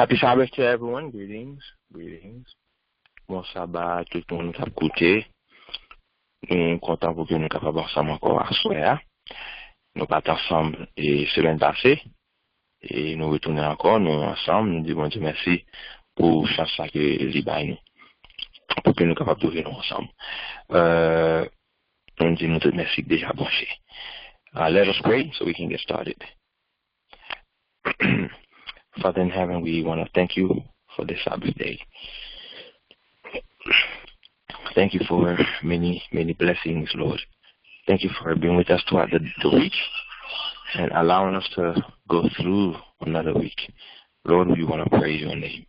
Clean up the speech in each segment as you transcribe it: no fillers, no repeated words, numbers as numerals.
Happy Sabbath to everyone. Greetings. Bon sabbat, tout le monde qui a écouté. Nous sommes contents pour que nous soyons capables ensemble encore à soir. Nous partons ensemble et semaine passée. Et nous retournons encore, nous ensemble. Nous disons Dieu merci pour chaque fois que l'Ibaï nous. Pour que nous soyons capables de venir ensemble. Nous disons tout merci déjà branché. Let us pray so we can get started. Father in heaven, we want to thank you for this Sabbath day. Thank you for many, many blessings, Lord. Thank you for being with us throughout the week and allowing us to go through another week. Lord, we want to praise your name.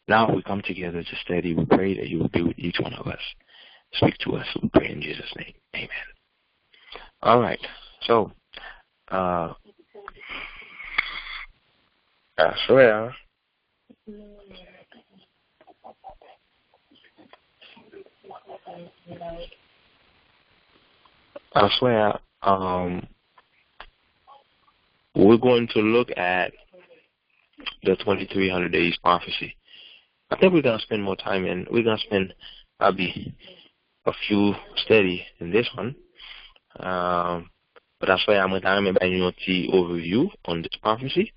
Now we come together to study. We pray that you will be with each one of us. Speak to us. We pray in Jesus' name. Amen. All right. So, I swear. We're going to look at the 2300 days prophecy. I think we're going to spend more time and we're going to spend probably a few study in this one. But that's why I'm going to remember you overview on this prophecy.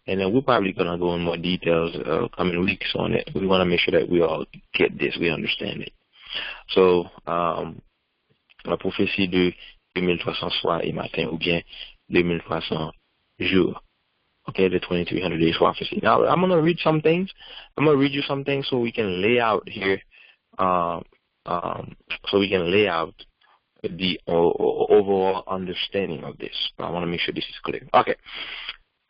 And then we're probably going to go in more details coming weeks on it. We want to make sure that we all get this, we understand it. So, la prophétie de 2300 soirs et matin ou bien 2300 jours. Okay, the 2300 days prophecy. Now, I'm going to read some things. I'm going to read you some things so we can lay out here, so we can lay out the overall understanding of this. I want to make sure this is clear. Okay.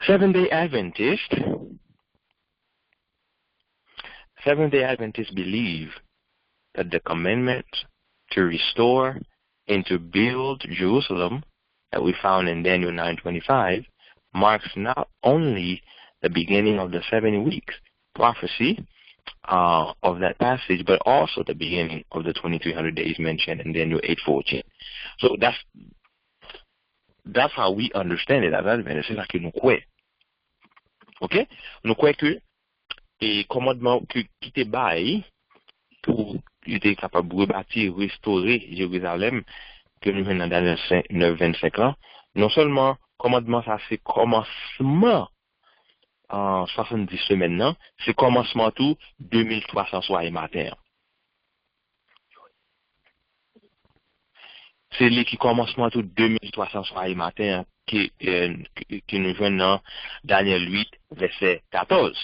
Seventh-day Adventists believe that the commandment to restore and to build Jerusalem that we found in Daniel 9:25 marks not only the beginning of the 70 weeks prophecy of that passage, but also the beginning of the 2300 days mentioned in Daniel 8:14. So that's how we understand it as Adventists. C'est ça que nous croyons. Ok? Nous croyons que les commandements qui étaient baillés pour être capable de rebâtir, restaurer Jérusalem, que nous venons dans Daniel 9:25 ans, non seulement commandement ça c'est commencement en 70 semaines, non, c'est commencement tout 2300 soirs et matin. C'est les qui commencement tout 2300 soirs et matin qui nous joignent dans Daniel 8, verset 14.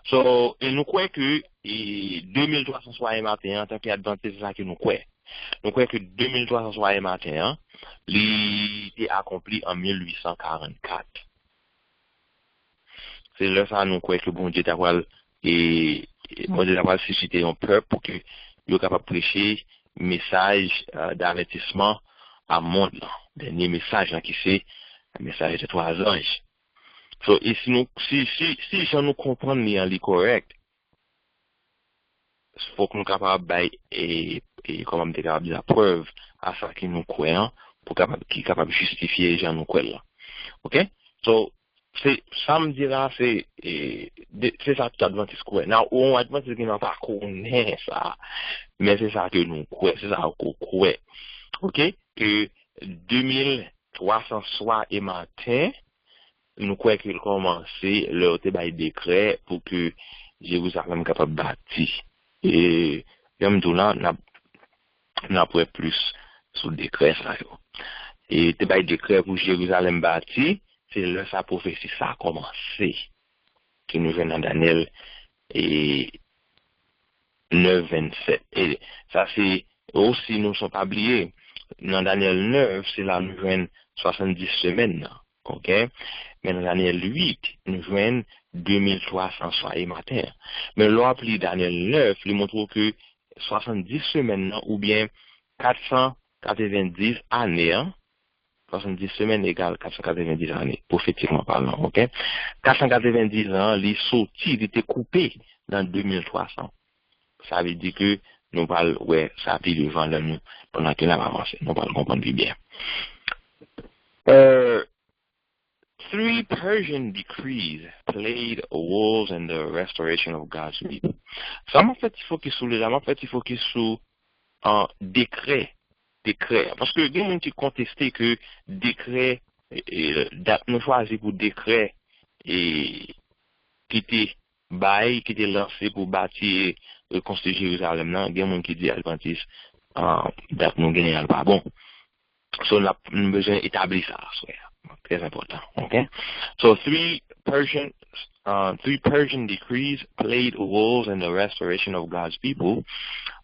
So, et nous croyons que 2300 soirs et matin, en tant qu'adventiste, c'est ça que nous croyons. Nous croyons que 2300 soirs et matin, il était accompli en 1844. C'est là ça nous croyons que bon Dieu d'avoir suscité un peuple pour que il soit capable de prêcher message d'avertissement à monde, dernier message qui c'est un message de 3 anges. So, et si nous comprenons les correct, il faut que nous soyons capables et comment me capable de la preuve à ça que nous croyons pour capable de justifier les gens nous croyons. OK? So, ça me dira c'est ça que Adventiste croit. Now, on Adventiste qui n'a pas connaît ça, mais c'est ça que nous croyons, c'est ça qu'on croit. OK? Que 2300 soirs et matin, nous croyons qu'il commençait leur décret pour que Jérusalem soit capable de bâtir. Et même tout là, n'a pas plus sur le décret ça. Et le décret pour Jérusalem bâti, c'est là sa prophétie ça a commencé. Qui nous vient dans Daniel 9:27. Et ça c'est aussi nous ne sommes pas oubliés. Dans Daniel 9, c'est là nous joignons 70 semaines. OK? Mais dans Daniel 8, nous joignons 2300 soirs et matin. Mais l'appli Daniel 9, il montre que 70 semaines ou bien 490 années, 70 semaines égale 490 années, prophétiquement parlant, OK? 490 ans, les sorties étaient coupées dans 2300. Ça veut dire que nous parlons, ouais, ça a pris devant nous pendant que nous avons avancé. Nous parlons comprendre bien. 3 Persian decrees played a role in the restoration of God's people. Ça m'a fait focus sur un décret. Parce que il y a des gens qui contestaient que décret, date nous choisi pour décret, et qui était lancé pour bâtir reconstruire Jérusalem. Il y a des gens qui disent Adventiste, date nous gagner pas bon. So, on a besoin d'établir ça, très important. Okay? So, 3 Persian decrees played roles in the restoration of God's people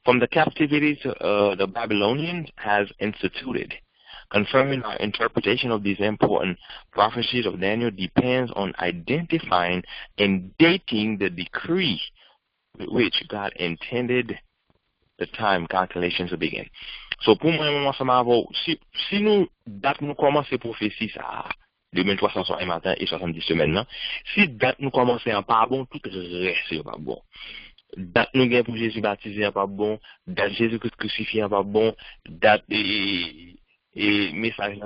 from the captivity the Babylonians has instituted. Confirming our interpretation of these important prophecies of Daniel depends on identifying and dating the decree with which God intended the time calculations to begin. So, pour moi, si nous, date nous commencer prophétie, ça, 2360 matin et 70 semaines, là, si date nous commencer en pas bon, tout reste pas bon. Date nous gagne pour Jésus baptisé en pas bon, date Jésus crucifié en pas bon, date et message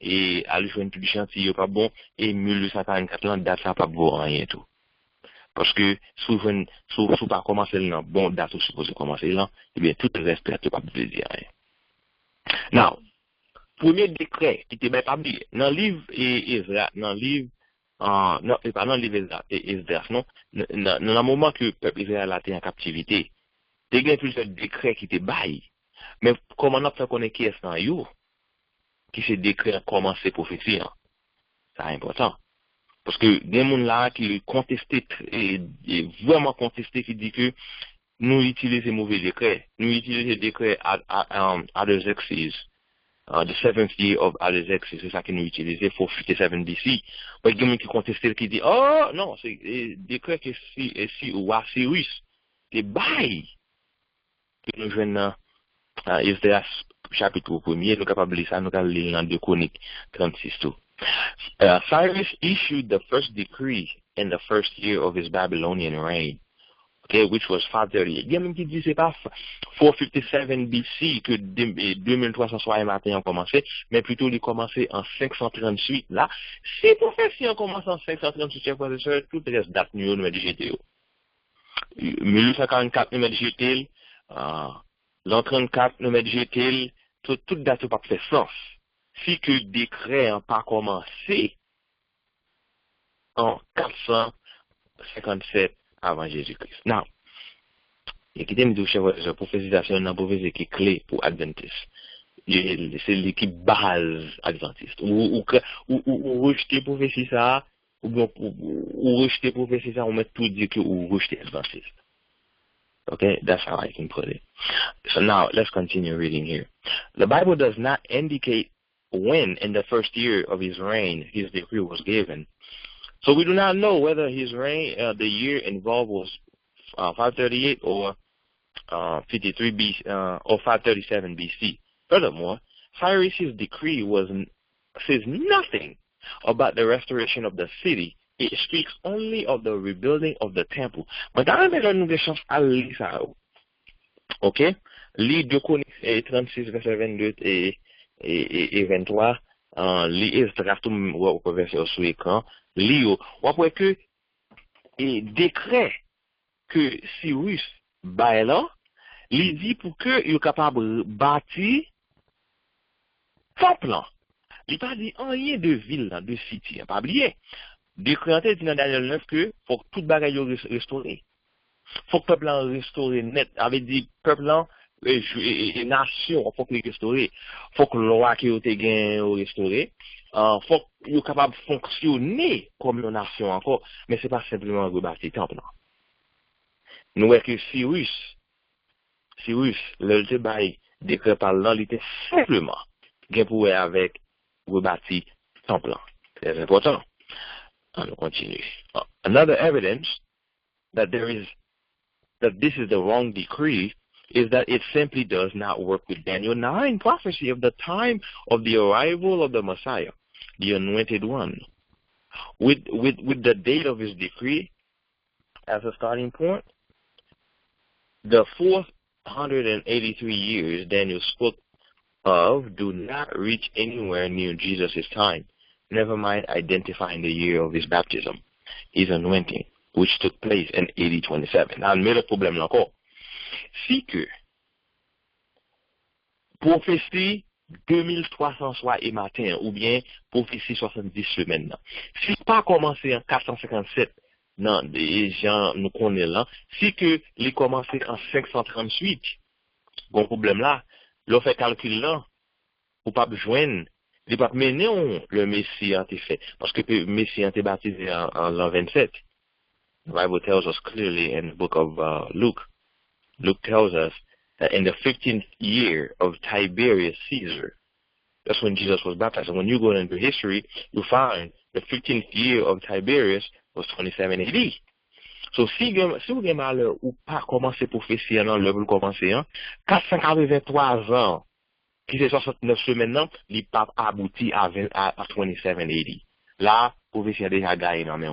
et à le joindre tout du chantier pas bon, et 1844 là, date ça pas bon, rien tout. Parce que souvent, si pas commencer là, bon, date ou supposé commencer là, eh bien, tout le reste, là, tu pas de dire rien. Now, premier décret qui était bien établi, dans le livre Ezra, dans le livre, non, pas dans le livre Ezra, non, dans le moment que le peuple Israël a été en captivité, il y a plusieurs décrets qui étaient baillés. Mais comment on a fait connaître qui est dans yo, qui ces décrets a commencé prophétie, c'est important. Parce que des gens là qui contestent, et vraiment contestent, qui dit que nous utilisons mauvais décrets. Nous utilisons les décrets Artaxerxes, the 7th year of Artaxerxes, c'est ça que nous utilisons, 457 BC. Mais il y a des gens qui contestent, qui disent, oh, non, c'est décret que si ou Cyrus, c'est bail. Que nous jouons dans Esdras, chapitre 1er, nous sommes capables de lire ça, nous sommes lire dans 2 Chroniques 36 tout. Cyrus issued the first decree in the first year of his Babylonian reign. Okay, which was 538. Il y a même qui dit c'est pas 457 BC que 2360 matin a commencé, mais plutôt il a commencé en 538. Là, si prophétie a commencé en 538, chers frères et sœurs, tout le reste date nous met GTO. 1844 nous met GTL, l'an 34 nous met GTL, tout date n'a pas fait sens. Si que décret n'a pas commencé en 457 avant Jésus-Christ. Now, et qui t'aime dire, la prophétisation, une prophétie qui est clé pour Adventiste. C'est l'équipe base Adventiste. Ou rejeter prophétie ça, ou rejeter prophétie ça, on met tout dire que ou rejeter Adventiste. Okay, that's how I can put it. So now, let's continue reading here. The Bible does not indicate when in the first year of his reign his decree was given. So we do not know whether his reign, the year involved was 538 or 53 BC or 537 BC. Furthermore, Cyrus's decree says nothing about the restoration of the city. It speaks only of the rebuilding of the temple. But dans le nous des chances à lire ça. OK? Lire 2 Chroniques 36 verset 22 et 23. Lire Esdras tout au verset sur l'écran. Lire, on voit que et décret que Cyrus baila, il dit pour que il est capable de bâtir temple. Il pas dit rien de ville de cité, pas oublier. Décret dit dans Daniel 9 que faut que toute bagaille restauré. Faut que peuple restauré net, avait dit peuple et nation faut que restauré. Faut que loi qui été gain restauré. Faut qu'il soit capable de fonctionner comme une nation encore, mais c'est pas simplement rebâtir temple. Nous voyons que Cyrus, le débat décret par là, il était simplement pour avec rebâtir temple. Très important. On continue. Another evidence that this is the wrong decree is that it simply does not work with Daniel 9 prophecy of the time of the arrival of the Messiah, the anointed one. With the date of his decree as a starting point, the 483 years Daniel spoke of do not reach anywhere near Jesus' time. never mind identifying the year of his baptism, his anointing, which took place in AD 27. Now, mais le problème là encore, si que prophétie 2300 soirs et matin, ou bien prophétie 70 semaines, si pas commencé en 457, non, des gens nous connaissent là, si que les commencé en 538, bon problème là, l'on fait calcul là, ou pas besoin, il pas mener le Messie a été fait, parce que le Messie a été baptisé en l'an 27. The Bible tells us clearly in the book of Luke tells us that in the 15th year of Tiberius Caesar, that's when Jesus was baptized. And when you go into history, you find the 15th year of Tiberius was 27 AD. So, si vous avez malheur ou pas commencé prophétie, non, le vous commencez, 483 ans, qui c'est 69 semaines, non, il pas abouti à 27 AD. Là, prophétie a déjà gagné dans mes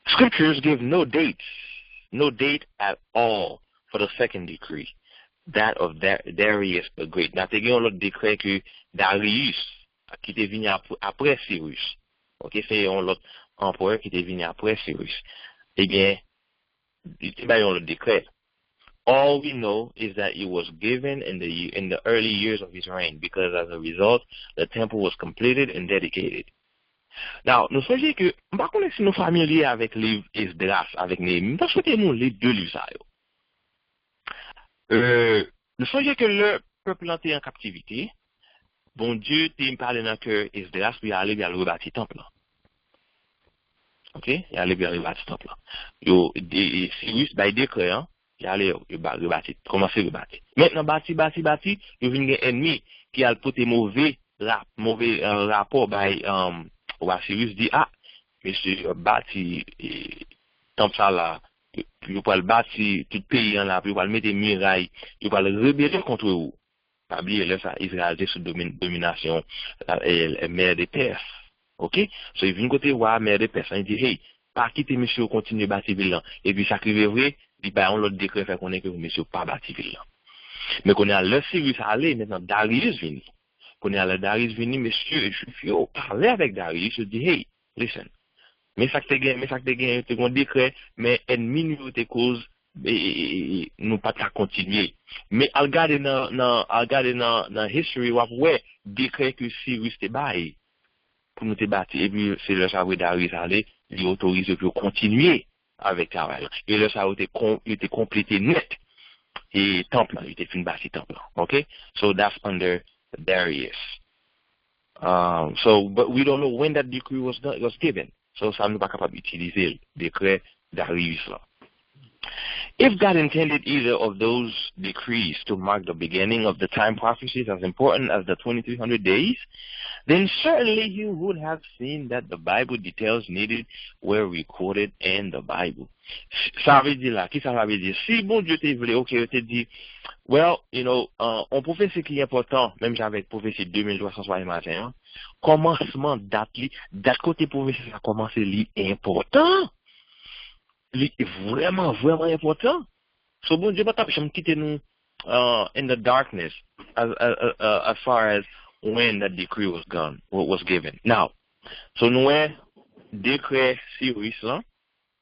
Scriptures give no date at all for the second decree, that of Darius the Great. Now, t'es un autre décret que Darius, qui était venu après Cyrus. Ok, c'est un autre empereur qui était venu après Cyrus. Eh bien, il y a un autre décret. All we know is that it was given in the early years of his reign, because as a result, the temple was completed and dedicated. Now, nous songez que, par contre, si nous familiers avec les livres Esdras, avec Néhémie, nous souhaitons les deux livres. Nous songez que le peuple était en captivité, bon Dieu t'a parlé dans que Esdras puis aller vers le rebâtir temple. Ok, il allait vers le rebâtir temple. Cyrus, by décret, il allait rebâtir, commencer rebâtir. Maintenant, bâti, il vient un ennemi qui a le côté mauvais rapport by Cyrus dit, monsieur, bâti, temple ça là, vous pouvez le bâtir, tout pays là, vous pouvez le mettre des murailles, vous pouvez le rebeller contre vous. Pas oublier, là, ça, Israël était sous domination, mère des Perses. Ok? So, il vient côté, mère des Perses, il dit, hey, pas quitter monsieur, continuer à bâtir ville là. Et puis, ça qui est vrai, il dit, on l'autre décret fait qu'on est que monsieur, pas bâtir ville là. Mais qu'on est à le Cyrus aller, maintenant, Darius vient. Qu'on est à le Darius vient, monsieur, je suis parler avec Darius, je dis, hey, listen. Mais ça que t'es gagné, t'es un décret, mais ennemi nous te cause, et nous pas qu'à continuer. Mais à regarder dans history, ouais, décret que Cyrus te baille, pour nous te battre. Et puis, c'est le savoir Darius aller, il autorise pour continuer avec travail. Et le savoir il était complété net. Et temple, il était fini bâti temple. Okay? So that's under Darius. But we don't know when that decree was given. So, ça nous pas capable d'utiliser le décret Darius là. If God intended either of those decrees to mark the beginning of the time prophecies as important as the 2300 days, then certainly he would have seen that the Bible details needed were recorded in the Bible. Ça veut dire là, qui ça veut dire? Si bon Dieu te voulait, ok, te dit, well, on prophétie qui est important, même avec prophétie 2360 matin, commencement date côté prophétie, ça commence li important. Li vraiment important. So bon Dieu pas t'appeler quitter nous in the darkness as far as when that decree was given. Now, so nous décret Cyrus là,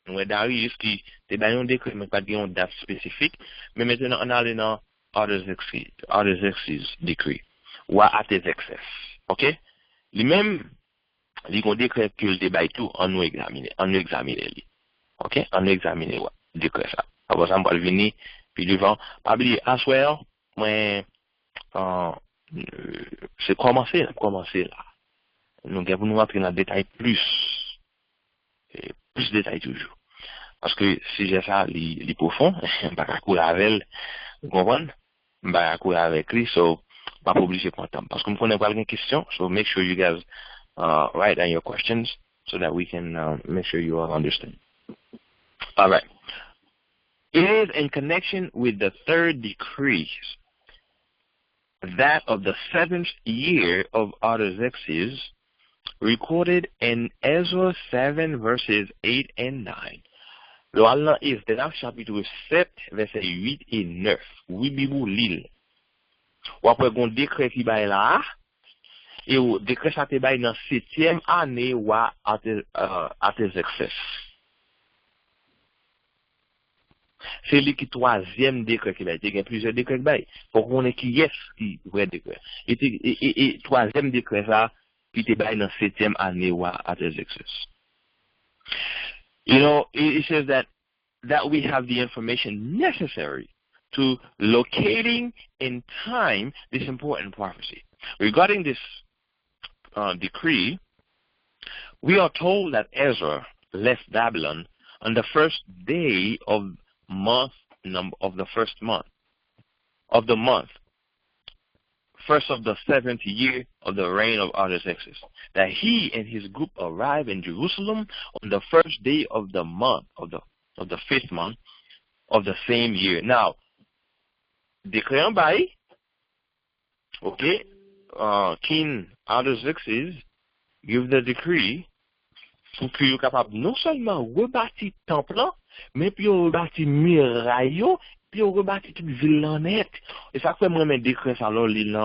nous Darius qui te donne un décret mais pas une date spécifique, mais maintenant on a dans Artaxerxes decree ou Artaxerxes. OK? Lui-même il a un décret que le débat tout on nous examiner lui. OK? On examine le décret ça. Par exemple, on va venir puis devant pas oublier as well, moi c'est commencer là. Nous devons nous entrer dans le détail plus détail toujours. Parce que si j'ai ça, les profond, je ne vais pas courir avec, vous comprenez? Je ne vais pas courir avec lui, so, pas obligé de prendre temps. Parce que vous connaissez pas une question, so make sure you guys write down your questions so that we can make sure you all understand. All right. It is in connection with the third decree, that of the 7th year of Artaxerxes, recorded in Ezra 7 verses 8 and 9. Le Allah Esdras chapitre 7 verset 8 et 9. Oui, bibou l'île. Ou après qu'on décret qui va là, Et au décret ça te bail dans 7e année ou à Artaxerxès. C'est lui qui 3e décret qui a été, il y a plusieurs décrets qui bail. Faut qu'on ait qui est qui vrai décret. Et 3e décret ça qui te bail dans 7e année ou à Artaxerxès. You know, it says that we have the information necessary to locating in time this important prophecy. Regarding this decree, we are told that Ezra left Babylon on the first day of the first month, first of the 7th year of the reign of Artaxerxes, that he and his group arrived in Jerusalem on the first day of the month, of the 5th month of the same year. Now, décret en bail, okay, King Artaxerxes give the decree pour qu'il soit capable non seulement rebâtir temple, mais puis rebâtir muraille, puis rebâtir toute ville en net. Et ça fait moi mes décret ça là l'île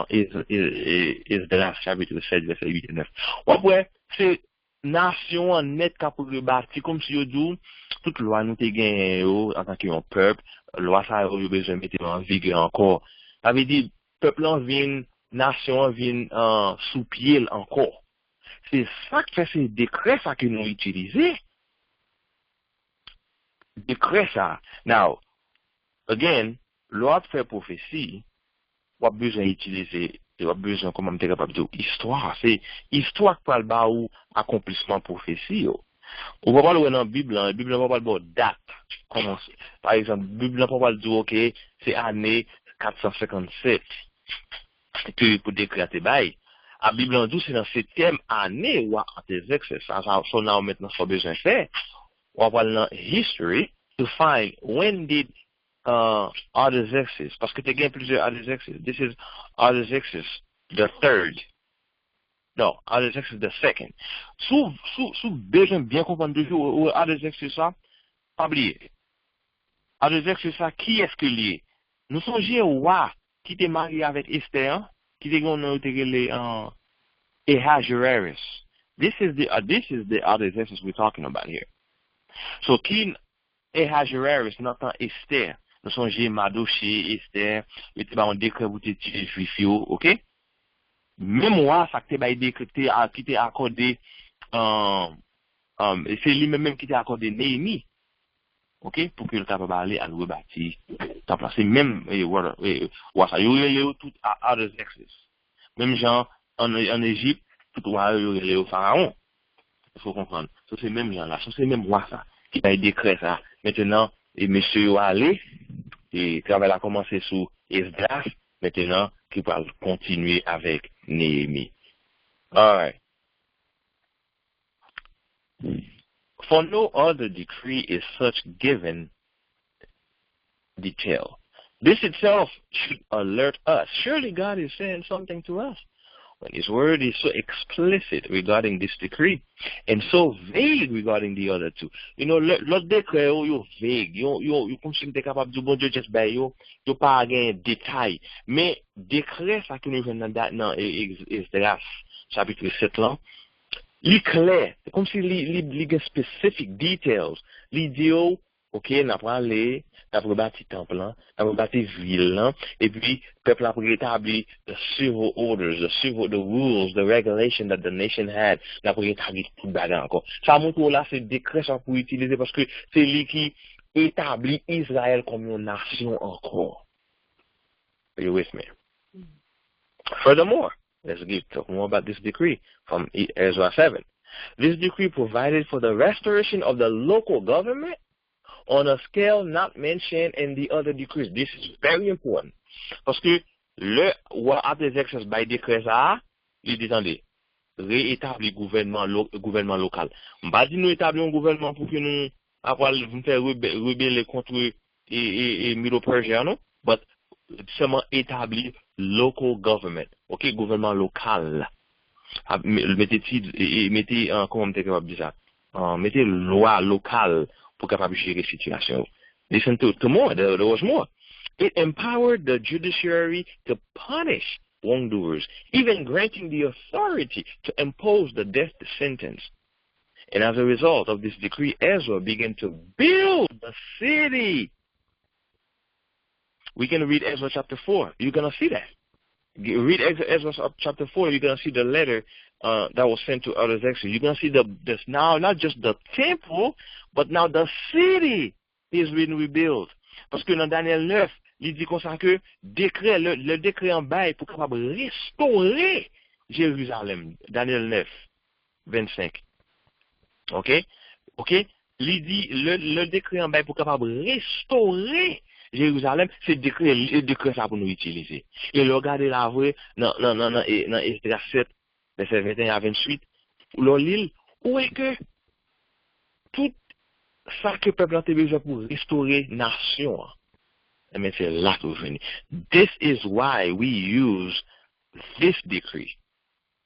Esdras chapitre 7 verset 8 et 9. Après c'est nation en net capable rebâtir comme si yo dit toute loi nous te gagné en tant qu'un peuple, loi ça yo besoin mettre en vigueur encore. Ça veut dire peuple en vient nation vient sous pied encore. C'est ça que fait ces décrets ça que nous utilisons. Décret ça. Now, again, l'autre fait prophétie, on a besoin d'utiliser, on a besoin, comment on est capable de dire, histoire. C'est histoire qui parle bas ou accomplissement prophétie. On va parler dans la Bible ne va pas parler de date. Par exemple, la Bible ne va pas parler de dire, ok, c'est année 457 que pour décréter tes bails. La Bible en dit c'est dans 7e année ou à Artaxerxès. Ça, on maintenant, ça besoin de faire. On va parler dans history to find when did Artaxerxes, parce que tu as plusieurs Artaxerxes. This is Artaxerxes the third. No, Artaxerxes the second. Sous besoin bien comprendre toujours où Artaxerxes ça, pas oublier. Artaxerxes ça, qui est-ce qu'il est? Nous songeons au roi qui était marié avec Esther, qui était gagné Ahasuerus. This is the Artaxerxes we're talking about here. So King Ahasuerus n'entend Esther. Nous songeons Mardochée, Esther, il était en décret pour te tuer juif, ok? Même moi, ça qui t'a décrété, qui t'a accordé, c'est lui-même qui t'a accordé Néhémie, ok? Pour qu'il capable aller à rebâtir. T'as placé même, ça y est, tout à Artaxerxes. Même gens, en Égypte, tout à au pharaon. Il faut comprendre. Ça, c'est même gens là. Ça, c'est même moi, ça, qui a décret ça. Maintenant, et monsieur va aller, et travail a commencé sous Esdras, maintenant, qui va continuer avec Néhémie. Alright. For no other decree is such given detail. This itself should alert us. Surely God is saying something to us. When His word is so explicit regarding this decree and so vague regarding the other two. You know, l'autre décret, yo vague. Yo comme si t'es capable de bon Dieu just bay yo pas gain détail. Mais décret ça que nous venons dans Esdras chapitre 7 là, li clair. C'est comme si li specific details. Li dit OK, n'a pas aller, n'a pas bâti temple, n'a pas bâti ville, et puis peuple a rétabli the civil orders, the rules, the regulation that the nation had, n'a pas rétabli tout bagarre encore. Ça montre là c'est décret ça pour utiliser parce que c'est lui qui établit Israël comme une nation encore. Are you with me? Furthermore, let's talk more about this decree from Ezra 7. This decree provided for the restoration of the local government on a scale not mentioned in the other decrees. This is very important. Parce que le roi Artaxerxes by décret ça, il dit attendez, réétablir gouvernement local. On va dire nous établir un gouvernement pour que nous après nous faire rebeller contre et Medo-Persia, non? But seulement établir local government. OK, gouvernement local. Mettez comment on est capable de dire ça? Mettez loi locale pour capable gérer situation. Listen to more. There was more. It empowered the judiciary to punish wrongdoers, even granting the authority to impose the death sentence. And as a result of this decree, Ezra began to build the city. We can read Ezra chapter 4. You're going to see that. Read Ezra chapter 4. You're going to see the letter that was sent to Artaxerxes. You're going to see this now, not just the temple, but now the city is being rebuilt. Parce que dans Daniel 9, il dit comme ça que le décret en bail pour capable restaurer Jérusalem. Daniel 9, 25. OK? Il dit le décret en bail pour capable restaurer Jérusalem, c'est le décret ça pour nous utiliser. Et le regarder la vraie dans Esdras 7, verset 21 à 28, où l'île, où est que tout ça que le peuple a besoin pour restaurer nation, mais c'est là que vous venez. This is why we use this decree.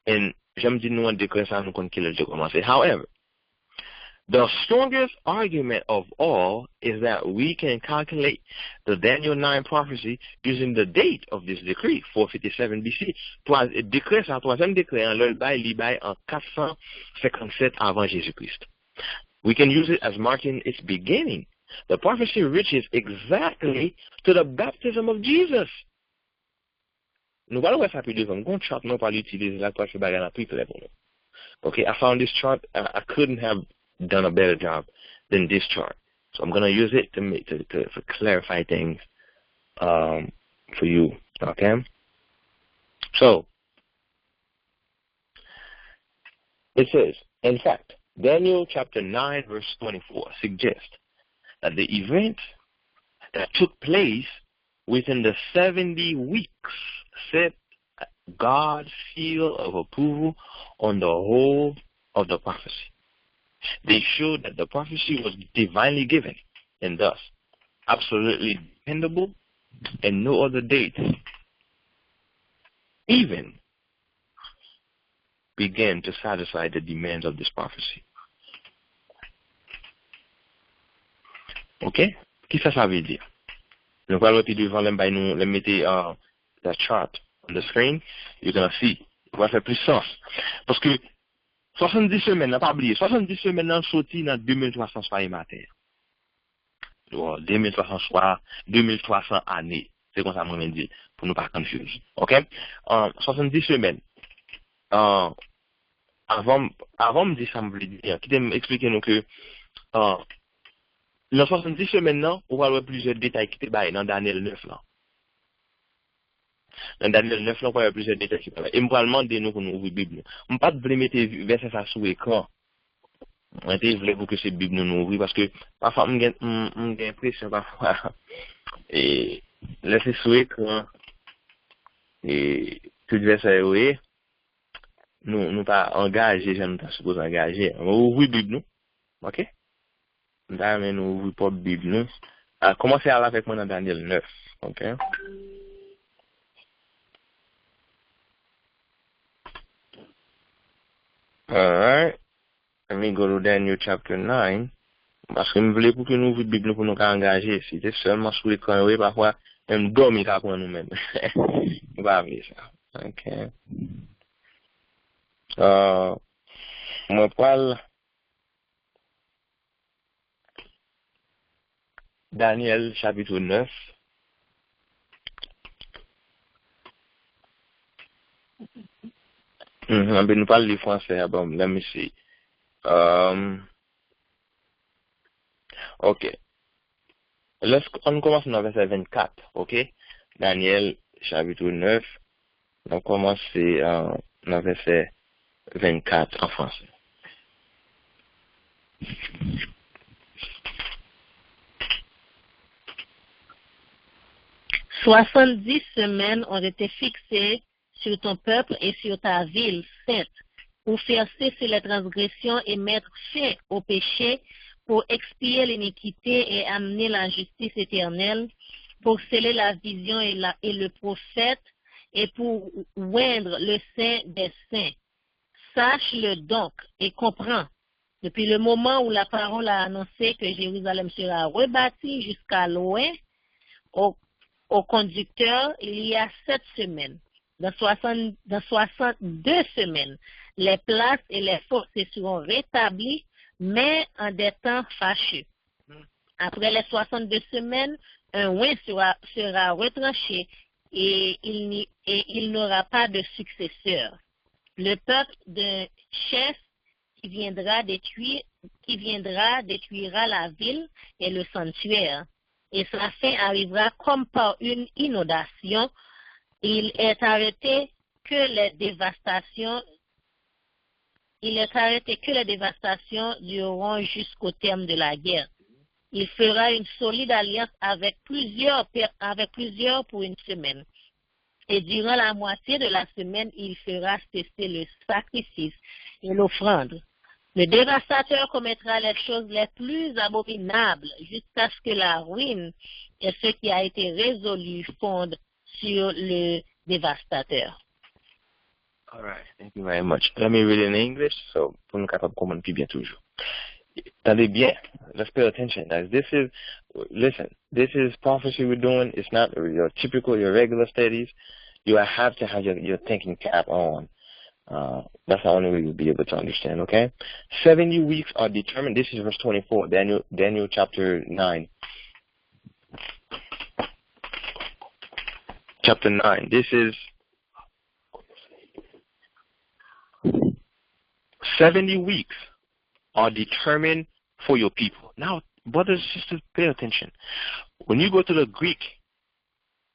And j'aime dire nous un décret ça nous connaît qu'il a commencé. However, the strongest argument of all is that we can calculate the Daniel 9 prophecy using the date of this decree, 457 BC. Décret, c'est un troisième décret, le bail en 457 avant Jésus-Christ. We can use it as marking its beginning. The prophecy reaches exactly to the baptism of Jesus. Nous allons voir ça plus devant. Nous chart non pas l'utiliser là parce que bagage plus clair pour nous. Okay, I found this chart. I couldn't have done a better job than this chart. So I'm going to use it to clarify things for you. Okay? So, it says, in fact, Daniel chapter 9 verse 24 suggests that the event that took place within the 70 weeks set God's seal of approval on the whole of the prophecy. They showed that the prophecy was divinely given and thus absolutely dependable, and no other date even began to satisfy the demands of this prophecy. Okay? Qu'est-ce que ça veut dire? Nous allons repetir devant le mettre the chart on the screen. You're going to see. Ça va faire plus sens. Parce que 70 semaines, n'a pas oublié, 70 semaines dans sorti dans 2300 soirées matin. 2300 soirs, 2300 années. C'est comme ça, moi, je dis, pour ne pas confuse. OK? 70 semaines. Avant de dire ça, je voulais dire, qui m'expliquer nous que, dans 70 semaines, là, on va avoir plusieurs détails qui étaient dans Daniel 9, là. Dans Daniel 9, là, on va avoir plusieurs détails qui étaient là. Et je vais demander nous pour nous ouvrir la Bible. Je ne vais pas vous mettre verset ça sur l'écran. Je voulais pour que cette Bible nous ouvre parce que parfois, j'ai l'impression, parfois, et laisser sur l'écran, et tout verset, oui, nous pas engagés, je ne pas supposé engager. On va ouvrir la Bible, nous. OK? Nous ouvrir pas la Bible, nous. Commencez à aller avec moi dans Daniel 9. OK? Alright. Let me go to Daniel chapter 9. Parce que je voulais pour que nous ouvrions la Bible pour nous engager. Si c'était seulement sur l'écran, oui, parfois, même dormir pour nous-mêmes. On va appeler ça. OK. Moi, parle Daniel chapitre 9. Nous parlons du français. Bon, let me see. OK. On commence dans verset 24. OK? Daniel chapitre 9. On commence dans verset 24 en français. « 70 semaines ont été fixées sur ton peuple et sur ta ville sainte, pour faire cesser les transgressions et mettre fin au péché, pour expier l'iniquité et amener la justice éternelle, pour sceller la vision et le prophète, et pour oindre le saint des saints. Sache-le donc et comprends. Depuis le moment où la parole a annoncé que Jérusalem sera rebâtie jusqu'à loin, au conducteur, il y a 7 semaines. dans 62 semaines, les places et les forces seront rétablies, mais en des temps fâcheux. Après les 62 semaines, un oint sera retranché et il n'aura pas de successeur. Le peuple d'un chef qui viendra détruira la ville et le sanctuaire. Et sa fin arrivera comme par une inondation. Il est arrêté que les dévastations dureront jusqu'au terme de la guerre. Il fera une solide alliance avec plusieurs pour une semaine. Et durant la moitié de la semaine, il fera cesser le sacrifice et l'offrande. Le dévastateur commettra les choses les plus abominables jusqu'à ce que la ruine et ce qui a été résolu fondent sur le dévastateur. All right, thank you very much. Let me read it in English, so pour nous capables de comprendre plus bien toujours. Attendez bien, let's pay attention, guys. This is prophecy we're doing. It's not your regular studies. You have to have your thinking cap on. That's the only way you'll be able to understand, okay? 70 weeks are determined. This is verse 24, Daniel chapter 9. Chapter 9. This is 70 weeks are determined for your people. Now, brothers and sisters, pay attention. When you go to the Greek,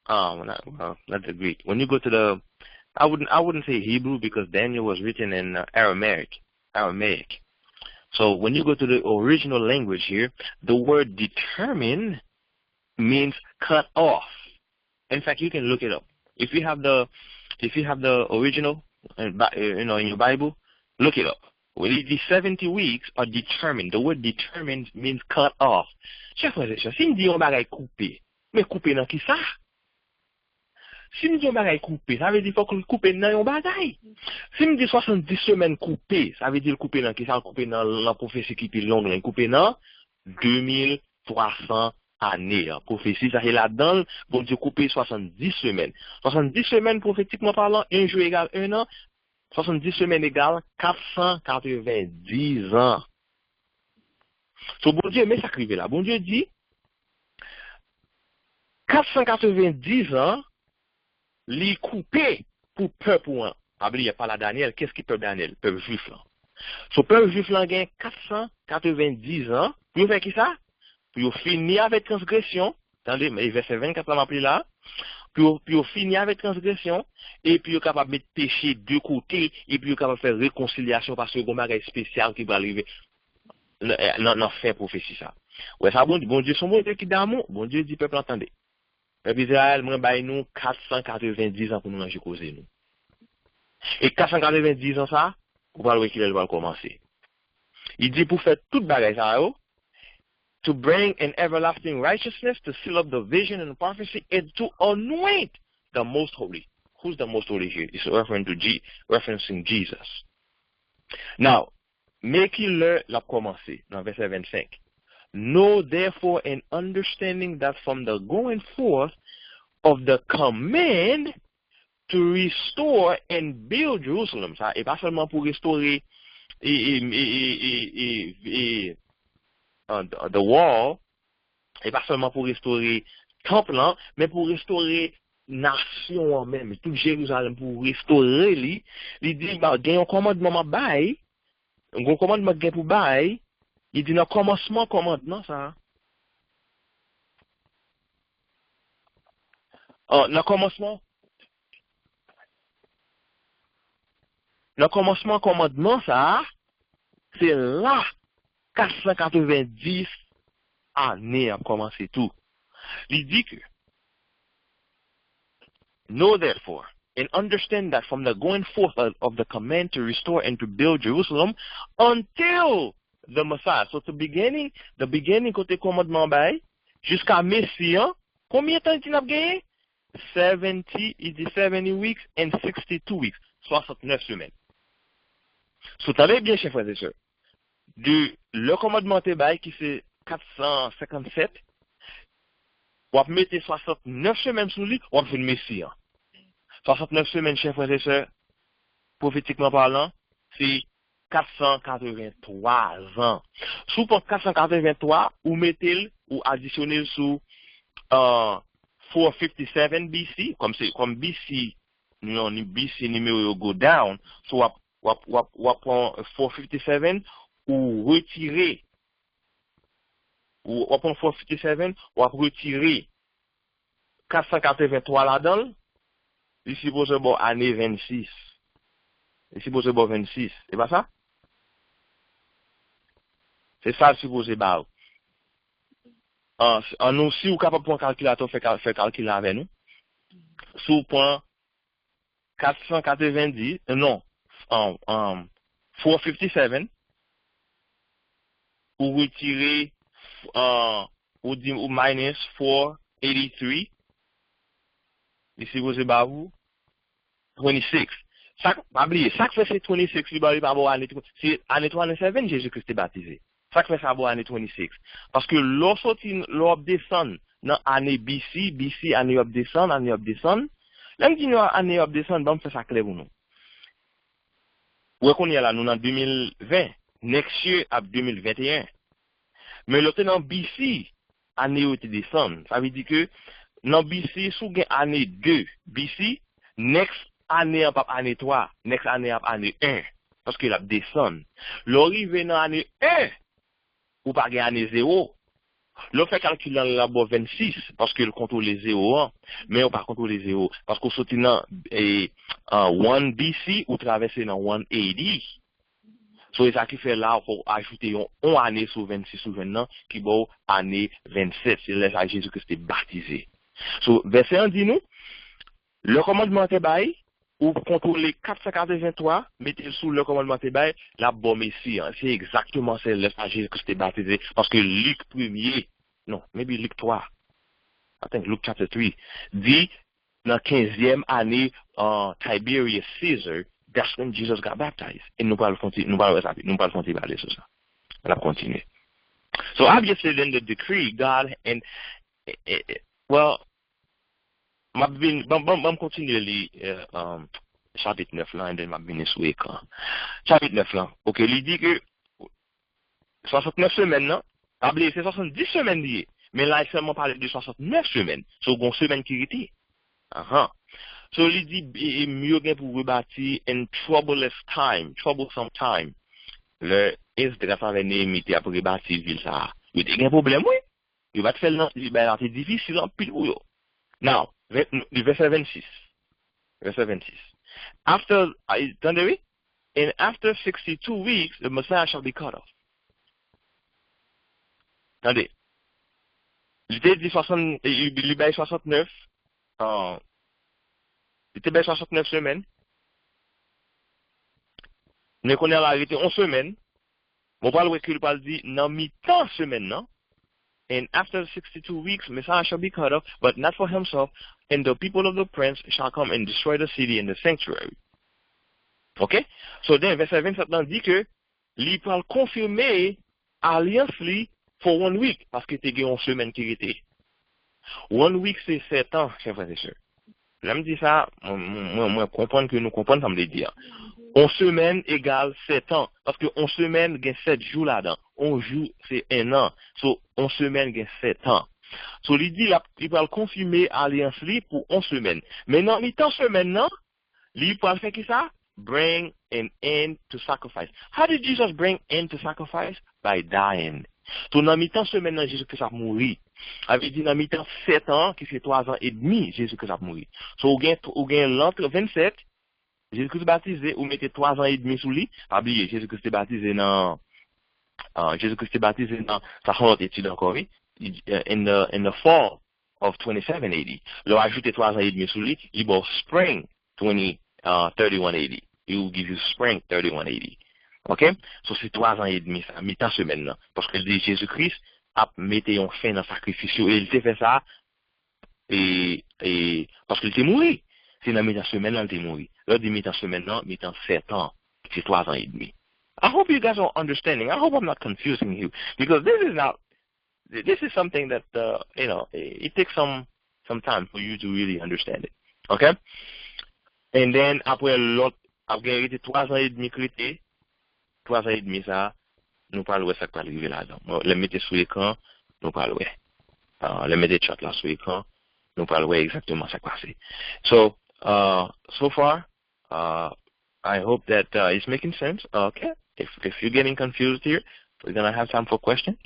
not the Greek. When you go to the, I wouldn't say Hebrew because Daniel was written in Aramaic. So when you go to the original language here, the word determine means cut off. In fact, you can look it up. If you have the original, in your Bible, look it up. Well, the 70 weeks are determined. The word determined means cut off. Chers frères et sœurs, si nous disons bagay coupé, mais coupé dans qui ça? Si nous disons bagay coupé, ça veut dire qu'il faut couper dans yon bagay. Si nous disons 70 semaines coupées, ça veut dire couper dans qui ça? Couper dans la prophétie qui est longue, couper dans 2300 années. Prophétie, ça c'est là-dedans, bon Dieu couper 70 semaines. 70 semaines prophétiquement parlant, un jour égale un an. 70 semaines égale 490 ans. So, bon Dieu, mais ça crive là. Bon Dieu dit, 490 ans, les coupé pour peuple ou un. Il n'y a pas la Daniel. Qu'est-ce qui peuple Daniel? Peuple juif là. So, peuple juif là, gagne 490 ans. Pour faire qui ça? Pour finir avec transgression. Attendez, mais verset 24 là, m'appelé là. Puis finir avec transgression, et puis capable de mettre péché de côté, et puis capable de faire réconciliation parce que y a un bagage spécial qui va arriver dans fin prophétie ça. Ouais, ça bon Dieu, son bon Dieu qui d'amour, bon Dieu dit peuple entendez. Peuple Israël, moi bail nous 490 ans pour nous manger causer nous. Et 490 ans ça, on va voir qu'il va commencer. Il dit pour faire toute bagage ça, to bring an everlasting righteousness, to seal up the vision and the prophecy, and to anoint the most holy. Who's the most holy here? It's referencing Jesus. Now, make-il l'a commencé, dans verset 25. Know therefore and understanding that from the going forth of the command to restore and build Jerusalem, ça, et pas seulement pour restaurer the wall, et pas seulement pour restaurer temple, mais pour restaurer nation même, tout Jérusalem pour restaurer lui. Il dit bah il y a un commandement bail, un commandement gain pour bail. Il dit dans commencement commandement ça. Dans commencement commandement ça, c'est là 490 années à commencer tout. Il dit que know therefore and understand that from the going forth of the command to restore and to build Jerusalem until the Messiah. So the beginning côté commandement bail jusqu'à Messie, combien de temps il a gagné? 70 weeks and 62 weeks, 69 semaines. So t'avais bien chers frères et sœurs. Le commandement Tebaï qui c'est 457, on va mettre 69 semaines sous lui, on va faire le Messie. 69 semaines, chers frères et sœurs, prophétiquement parlant, c'est 483 ans. Sous pour 483, ou mettez-le, ou additionnez-le sous 457 BC, comme BC, non, BC numéro go down, so ou prend 457, ou retirer, ou prend 457, ou retirer 483 là-dedans, il suppose bon année 26. Il suppose bon 26. C'est pas ça? C'est ça le supposé bah. En nous, si vous êtes capable de prendre un calculateur, faire calculer avec nous. Sous point 490, non, 457, ou retirer, ou minus 483, il suppose bah vous, 26. Ça, pas oublier, ça fait c'est 26, c'est année 27, Jésus-Christ est baptisé. Ça fait ça pour année 26. Parce que l'op descend dans année BC, année op descend. L'homme dit nous année op descend, bon, fait ça clair pour nous. Où est qu'on y est là, nous dans 2020, next year à 2021. Mais l'autre dans BC, année op descend. Ça veut dire que, dans BC, sous année 2, BC, next année à année 3, next année à année 1. Parce que la descend. L'arrivée dans année 1, ou pas gagner 0. L'on fait calcul dans la 26 parce que le contrôle les 0, mais on pas contrôler 0 parce qu'on saute dans 1 BC ou traverser dans 180. So, c'est ça qui fait là, pour ajouter une année sur 26 ou 29 qui vaut année 27. C'est là que Jésus-Christ est baptisé. So, verset 1 dit nous, le commandement est bail, ou contrôler 483, mettez sous le commandement de bail, la bonne Messie. C'est exactement celle là que Jésus-Christ est baptisé. Parce que Luc 1er, non, maybe Luc 3, I think Luke chapter 3, dit, dans la 15e année, Tiberius Caesar, that's when Jesus got baptized. Et nous parlons de parler sur ça. On va continuer. So obviously then the decree, God, and, well, je continue les chapitre 9 là, et puis je vais sur l'écran. Chapitre 9 là, ok, il dit que 69 semaines, non? C'est 70 semaines liées, mais là, il seulement parlé de 69 semaines, sur une semaine qui était. So, il dit, mieux pour rebâtir in troublesome time. Le Esdras avait Néhémie pour rebâtir la ville, ça. Il y a un problème, oui. Il va te faire, c'est difficile en pile ou yo. Now, verset 26. Verset 26. After, entendez-vous? And after 62 weeks, the Messiah shall be cut off. Attendez. Il était dit 69, il était 69 semaines. Mais qu'on a arrêté 11 semaines. Mon parle recul parle dit, non, mi-temps semaine, non? And after 62 weeks, Messiah shall be cut off, but not for himself, and the people of the prince shall come and destroy the city and the sanctuary. Okay? So then, verset 27 dit que, il peut confirmer alliance li for 1 week, parce que t'es une semaine qui était. 1 week, c'est 7 ans, chers frères et sœurs. Là, me dit ça, moi, comprendre que nous comprenons, ça me dire. 11 semaines égale 7 ans. Parce que 11 semaines, il y a 7 jours là-dedans. 11 jours, c'est 1 an. So, 11 semaines, il y a 7 ans. So, il dit, il va confirmer alliance li pour 11 semaines. Mais dans mi-temps semaine, non, il va faire qui ça? Bring an end to sacrifice. How did Jesus bring end to sacrifice? By dying. So, dans mi-temps semaine, non, Jésus-Christ a mouru. Avait dit dans mi-temps 7 ans, qui c'est 3 ans et demi, Jésus-Christ a mouru. So, ou gain l'entre 27, Jésus-Christ baptisé, ou mettez 3 ans et demi sous lui, pas oublier, Jésus-Christ est baptisé dans, ça sont notre étude encore, oui, in the fall of 2780. Leur ajouter 3 ans et demi sous lui, il va spring 3180. He will give you spring 3180. Ok? So, c'est 3 ans et demi, ça, mi-temps semaine, là. Parce que Jésus-Christ a mis un fin dans le sacrifice, et il s'est fait ça, et parce qu'il était mort. C'est dans mi-temps semaine, là, il était mort. Là, dit mi-temps semaine, là, mi-temps 7 ans, c'est 3 ans et demi. I hope you guys are understanding. I hope I'm not confusing you, because this is something that, it takes some time for you to really understand it. Okay? And then, après l'autre, après 3 ans et demi crété, 3 ans et demi ça, nous parlons ça qui va arriver là-dedans. Les mettre sur l'écran, nous parlons. Les mettre chat là sur l'écran, nous parlons exactement ça qui va passer. So, so far, I hope that it's making sense. Okay. If you're getting confused here, we're gonna have time for questions,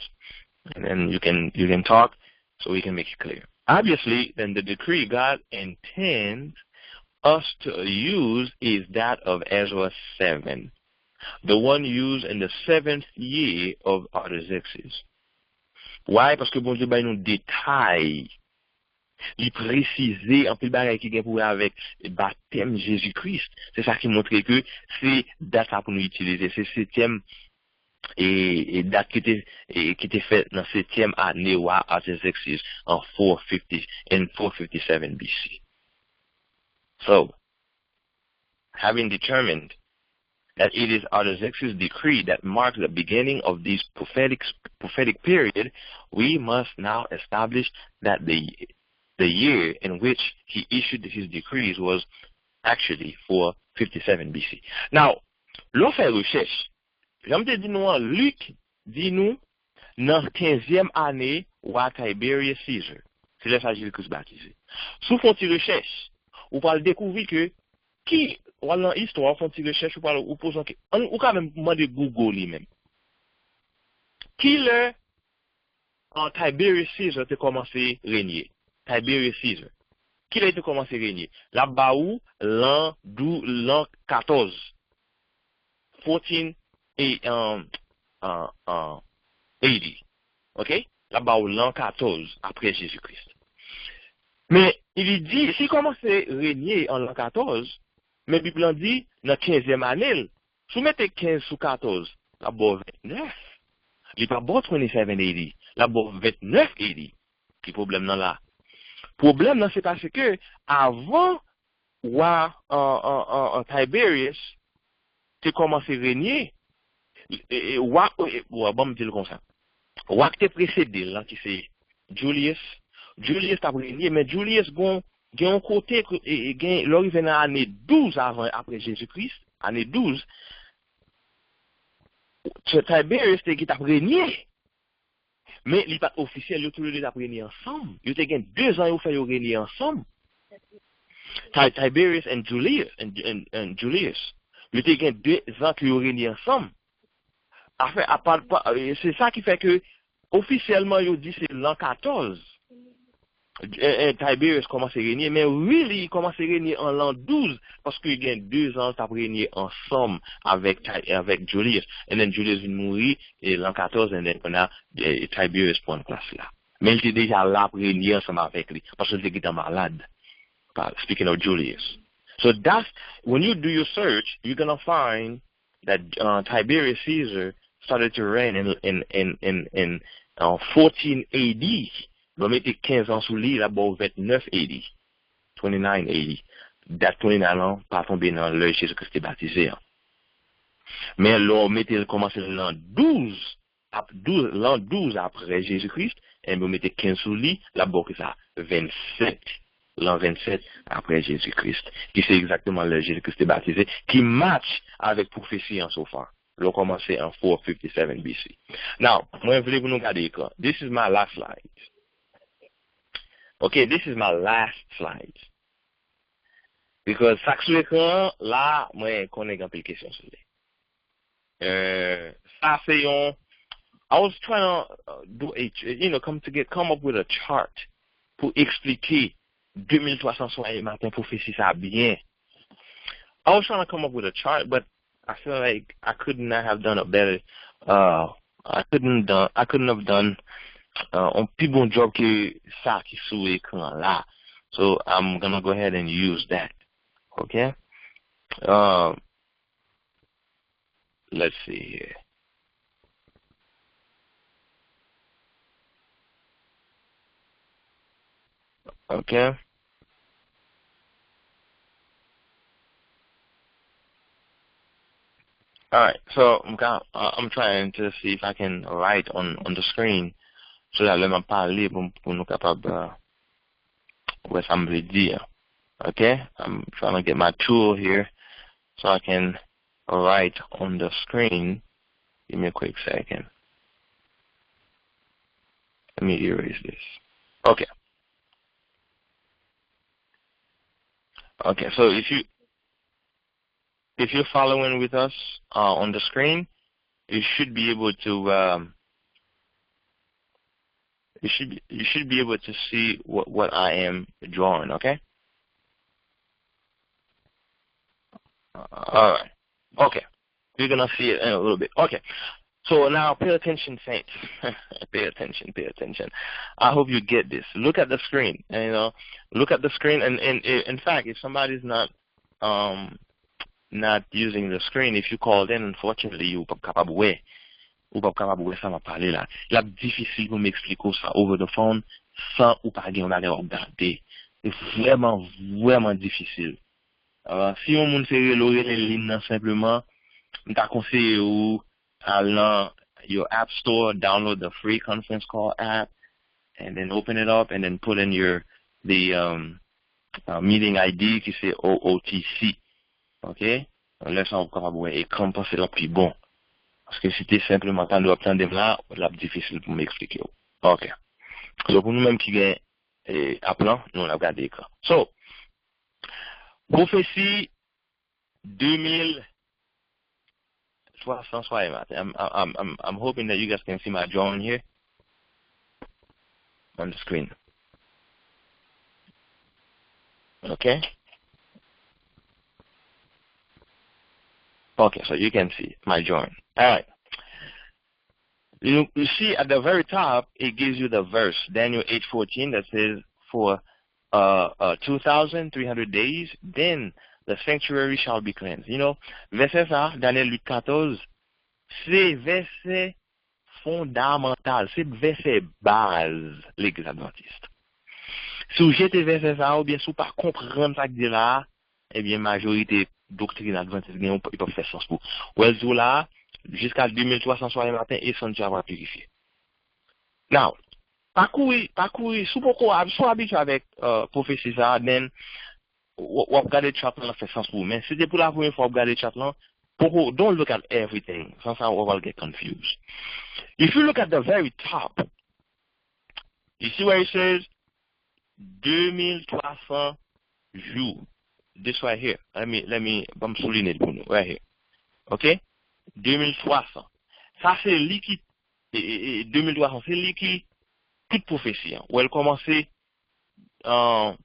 and then you can talk, so we can make it clear. Obviously, then the decree God intends us to use is that of Ezra 7, the one used in the 7th year of Artaxerxes. Why? Parce que bon Dieu, nous détaille, il précisait un peu le bagage qui vient pour avec le baptême Jésus-Christ. C'est ça qui montre que c'est date pour nous utiliser. C'est 7e et date qui était faite dans 7e année ou à Artaxerxes en 457 BC. So, having determined that it is Artaxerxes' decree that marks the beginning of this prophetic period, we must now establish that the year in which he issued his decrees was actually 457 BC. Now, l'on fait recherche. J'aime te dire nous, Luc dit nous, dans 15e année, ou à Tiberius Caesar. C'est là que Jésus-Christ baptisé. Sous font une recherche, ou va découvrir que, qui, ou dans l'histoire, font une recherche, ou pose ou quand même demander Google lui-même. Qui le, en Tiberius Caesar, a commencé à régner? Tiberius Caesar. Qui a été commencé à régner? Là-bas où l'an 14. 14 et 80. OK? Là-bas où l'an 14 après Jésus-Christ. Mais il dit, s'il commence à régner en l'an 14, mais la Bible dit, dans la 15e année, si vous mettez 15 sous 14, là-bas 29. Il n'est pas bon 2780. Là-bas 2980. Qui problème dans là? Problème là, c'est parce que avant Tiberius tu commencé à régner, bon me dire comme ça. Qui précédé là qui c'est Julius a régné, mais Julius gon un côté gain l'arrivée dans l'année 12 avant après Jésus-Christ, année 12. Tiberius qui a régné. Mais il n'est pas officiel, ils ont tous les deux régné ensemble. Ils ont 2 ans, ils ont fait régner ensemble. Tiberius et Julius. Ils ont 2 ans qu'ils ont régné ensemble. C'est ça qui fait que, officiellement, ils ont dit que c'est l'an 14. Tiberius commence à régner, mais really, il commence à régner en l'an 12, parce qu'il y a 2 ans, ils ont régné ensemble avec Julius. Et then Julius vient mourir, et l'an 14, et then on a Tiberius pour une place là. Mais il était déjà là pour régner ensemble avec lui, parce qu'il était malade. Speaking of Julius. So that's, when you do your search, you're going to find that Tiberius Caesar started to reign in 14 AD. On mettait 15 ans sous lui, là-bas, 2980. 2980. Date 29 ans, pas tombé dans le Jésus-Christ baptisé. Mais là, on mettait commencé l'an 12 après Jésus-Christ, et on mettait 15 sous lui, là-bas, ça, 27. L'an 27 après Jésus-Christ. Qui c'est exactement le Jésus-Christ baptisé, qui match avec prophétie en Sophar. L'on commencé en 457 BC. Now, moi, je voulais vous nous garder quoi. This is my last slide. Okay, this is my last slide. Because ça sur l'écran, là, moi, je connais une question sur lui. Ça, c'est I was trying to do come up with a chart pour expliquer 2360 matin prophétie ça bien. I was trying to come up with a chart, but I feel like I could not have done a better. I couldn't have done un plus bon job que ça qui sous l'écran là. So I'm gonna go ahead and use that. Okay. Let's see here. Okay. All right. So I'm trying to see if I can write on the screen so that let me parler pour nous capable ouais ça me veut dire. Okay, I'm trying to get my tool here so I can write on the screen. Give me a quick second. Let me erase this. Okay. Okay, so if you're following with us on the screen, you should be able to you should be able to see what I am drawing. Okay. All right. Okay. You're gonna see it in a little bit. Okay. So now pay attention, saints. Pay attention. Pay attention. I hope you get this. Look at the screen. And, look at the screen. And in fact, if somebody's not using the screen, if you called in, unfortunately, you pas capable ouais. Ou pas capable ça m'a parlé là. Il est difficile pour m'expliquer ça over the phone sans ou pas gagner on regarder. C'est vraiment difficile. Si on monde fait reloyer les lignes simplement, je conseille ou allant your app store, download the free conference call app, and then open it up, and then put in the meeting ID qui c'est OOTC. Ok? Là, ça va capable et compenser là plus bon. Parce que c'était simplement quand nous attendons là, c'est difficile pour m'expliquer. Ok. Donc pour nous-mêmes qui gagnent appelant, nous on a regardé l'écran. So, prophétie 2300. I'm hoping that you guys can see my drawing here on the screen. Okay. Okay, so you can see my drawing. All right. You see at the very top, it gives you the verse, Daniel 8:14, that says, for 2,300 days, then the sanctuary shall be cleansed. You know, verset ça, Daniel 8:14, c'est verset fondamental, c'est verset base, l'Église adventiste. Si vous jetez verset ça, ou bien si vous ne comprenez pas ça que dit là, eh bien, majorité doctrine adventiste, ils peuvent faire sens pour. Ou elles sont là, jusqu'à 2300 soir et matin, et sans Dieu avoir purifié. Now, parcourir, sous pourquoi, soit habitué avec prophétie ça, then, ou regarder le chat là, fait sens pour vous. Mais si c'était pour la première fois, regarder le chat là, don't look at everything. Sans ça, on va get confused. If you look at the very top, you see where it says 2300 jours. This right here. Let me, I'm souligner pour nous, right here. Okay? 2300. Ça, c'est liquide, 2300, c'est liquide, toute prophétie. Où elle commençait, il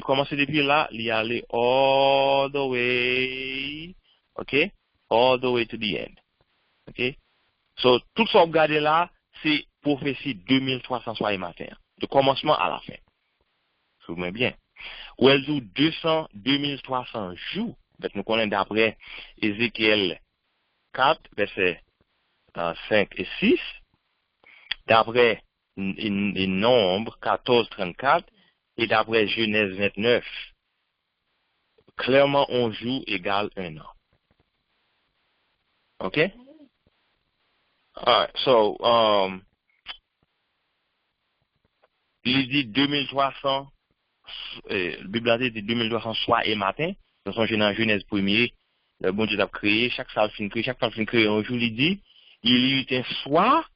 commençait depuis là, il y allait all the way, okay? All the way to the end. Okay? So, tout ce qu'on regarde là, c'est prophétie 2300 soir et matin. De commencement à la fin. Souvenez bien. Où elle joue 2300 jours. Nous connaissons d'après Ézéchiel 4, versets 5 et 6. D'après Nombre 14, 34. Et d'après Genèse 29. Clairement, 11 jours égale 1 an. OK? Alright, so, il dit 2300, la Bible dit 2300 soir et matin. Dans son Genèse 1er, le bon Dieu a créé, chaque fois fin créé un jour, il dit, il y eut un soir,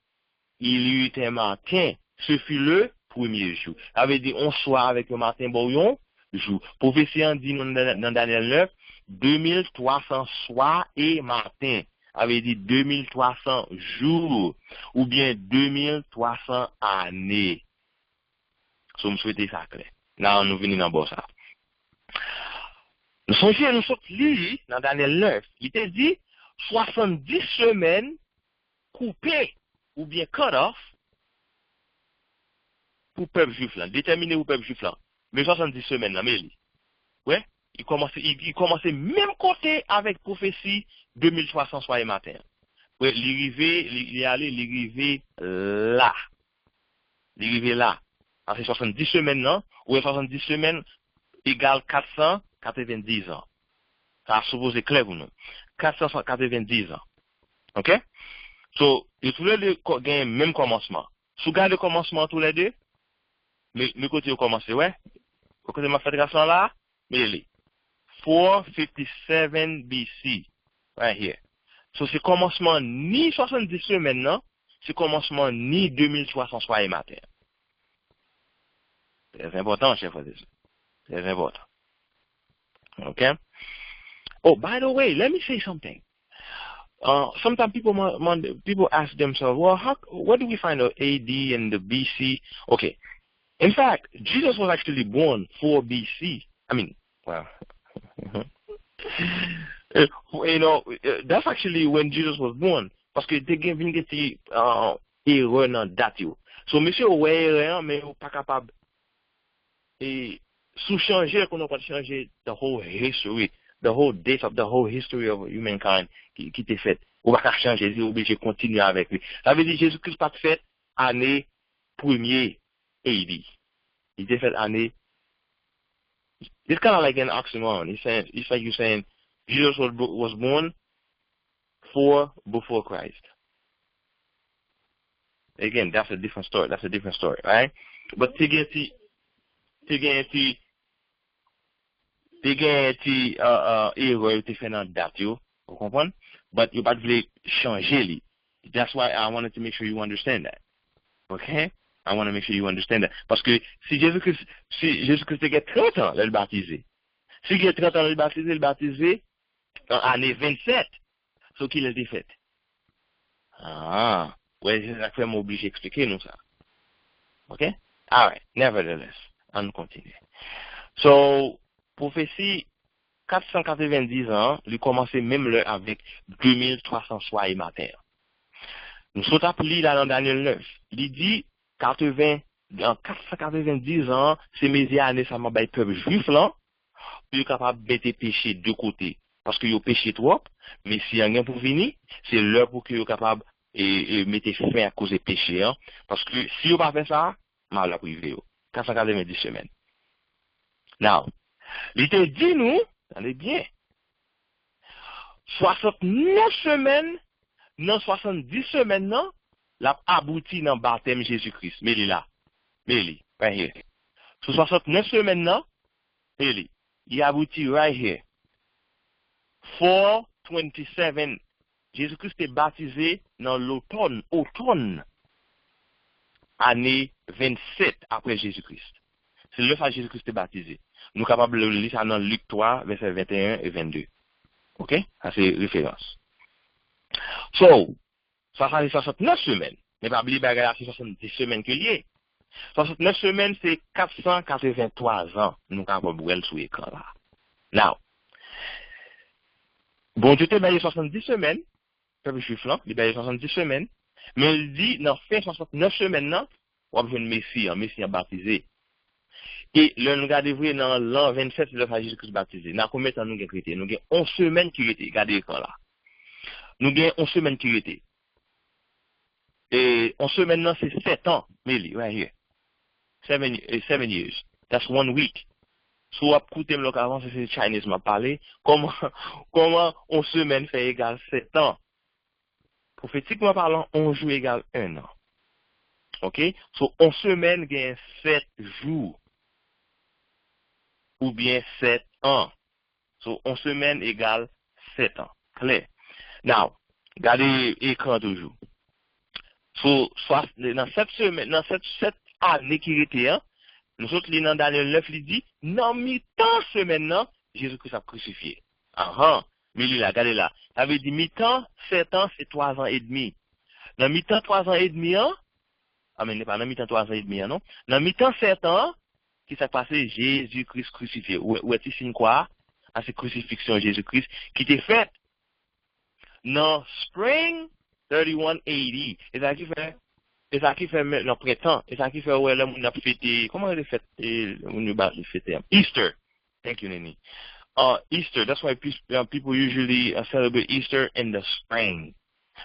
il y eut un matin. Ce fut le premier jour. Ça veut dire, on soir avec le matin, bon, jour. Prophétie en dit dans Daniel 9, 2300 soirs et matin. Ça veut dire 2300 jours, ou bien 2300 années. So, je souhaite ça clair. Là, nous venons dans bon ça. Nous sommes lits dans Daniel 9. Il te dit 70 semaines coupées ou bien cut off pour peuple juif là, déterminé pour peuple juif là. Mais 70 semaines là, mais ouais, il commençait même côté avec prophétie 2300 soir et matin. Ouais, il arrivé là. Il arrivé là. C'est 70 semaines non, ou 70 semaines égale 490 ans. Ça a supposé clair pour nous. 490 ans. OK? So, et tous les deux gagnent même commencement. Si vous gardez le commencement tous les deux, mais côté au commencé, ouais? côté ma fédération là, mais 457 BC, right here. So, c'est commencement ni 70 semaines, non? C'est commencement ni 2300 soirs et matin. Très important, chef. Très important. Okay? Oh, by the way, let me say something. Sometimes people ask themselves, well, where do we find the AD and the BC? Okay. In fact, Jesus was actually born 4 BC. I mean, well, that's actually when Jesus was born. Parce que te gen vin geti erreur nan date yo. So, monsieur ouwe erreur, mais ou pas capable et sous changer qu'on a changer the whole history, the whole date of the whole history of humankind qui t'est fait. Ou pas changer, il est obligé de continuer avec lui. Ça veut dire Jésus-Christ pas fait année premier AD. Il était fait année. It's kind of like an oxymoron. It's like you're saying Jesus was born 4 before Christ. Again, that's a different story. That's a different story, right? But to get erreur te fait dans date yo, vous comprenez? But you pas voulez changer li. That's why I wanted to make sure you understand that. Okay? I want to make sure you understand that. Parce que si Jésus-Christ a 30 ans, il baptisé. Si il a 30 ans, il baptisé en année 27. So qu'il a été fait. Ah, ouais, c'est ça que je m'oblige d'expliquer nous ça. Okay? Alright, nevertheless, on continue. So, prophétie 490 ans, il commençait même là avec 2300 soirs et matin. Nous sommes appelés là dans Daniel 9. Il dit 490 ans, c'est mes années, ça m'a baillé peuple juif là, puis capable de mettre péché de côté. Parce que yo péché trop, mais si y a rien pour venir, c'est l'heure pour que yo capable et mettre fin à cause de péché. Hein? Parce que si yo pas fait ça, mal la privé yo. 490 semaines. Now, il te dit nous, allez bien, 69 semaines, non 70 semaines, non, l'a abouti dans le baptême Jésus-Christ. Mais il est là. Mais il est, right here. Sur 69 semaines, non, il abouti right here. 427. Jésus-Christ est baptisé dans l'automne, année 27 après Jésus-Christ. C'est le fait que Jésus-Christ est baptisé. Nous sommes capables de lire ça dans Luc 3, versets 21 et 22. OK? Ça, c'est référence. So, ça fait 69 semaines. Mais pas oublier que c'est 70 semaines que lié. 69 semaines, c'est 483 ans. Nous sommes capables de voir sur l'écran là. Now, bon Dieu t'a baillé 70 semaines. Peuple juif là, il baillé 70 semaines. Mais il dit, dans fin 69 semaines, non, on va venir Messie a baptisé. Et là, nous regardons dans l'an 27, c'est le fait Jésus-Christ baptisé. Dans combien de temps nous avons chrétien? Nous avons 11 semaines qui étaient. Regardez l'écran là. Nous avons 11 semaines qui étaient. Et 11 semaines, non, c'est 7 ans. Really, right here. 7 years. That's 1 week. So, écoutez, le avant, c'est Chinese m'a parlé. Comment 11 semaines fait égal 7 ans? Prophétiquement parlant, 11 jours égale 1 an. OK? So, 11 semaines gagne 7 jours. Ou bien 7 ans. So, 11 semaines égale 7 ans. Clair? Now, regardez l'écran toujours. So, dans 7 semaines, dans 7 années qui étaient, hein, nous autres, dans Daniel 9, il dit, dans mi-temps semaine, non, Jésus-Christ a crucifié. Mais il a, regardez là. Ça veut dire mi-temps, 7 ans, c'est 3 ans et demi. Dans mi-temps, 3 ans et demi, hein, mais pas dans mi-temps, 3 ans et demi, non. Dans mi-temps, 7 ans, qui s'est passé, Jésus-Christ crucifié. Où est-il signe quoi? À cette crucifixion Jésus-Christ, qui était faite dans Spring 3180. Et ça qui fait le printemps. Et ça qui fait, ouais, là, on a fêté, comment on a fêté, on a fêté? Easter. Thank you, Nini. Easter, that's why people usually celebrate Easter in the spring.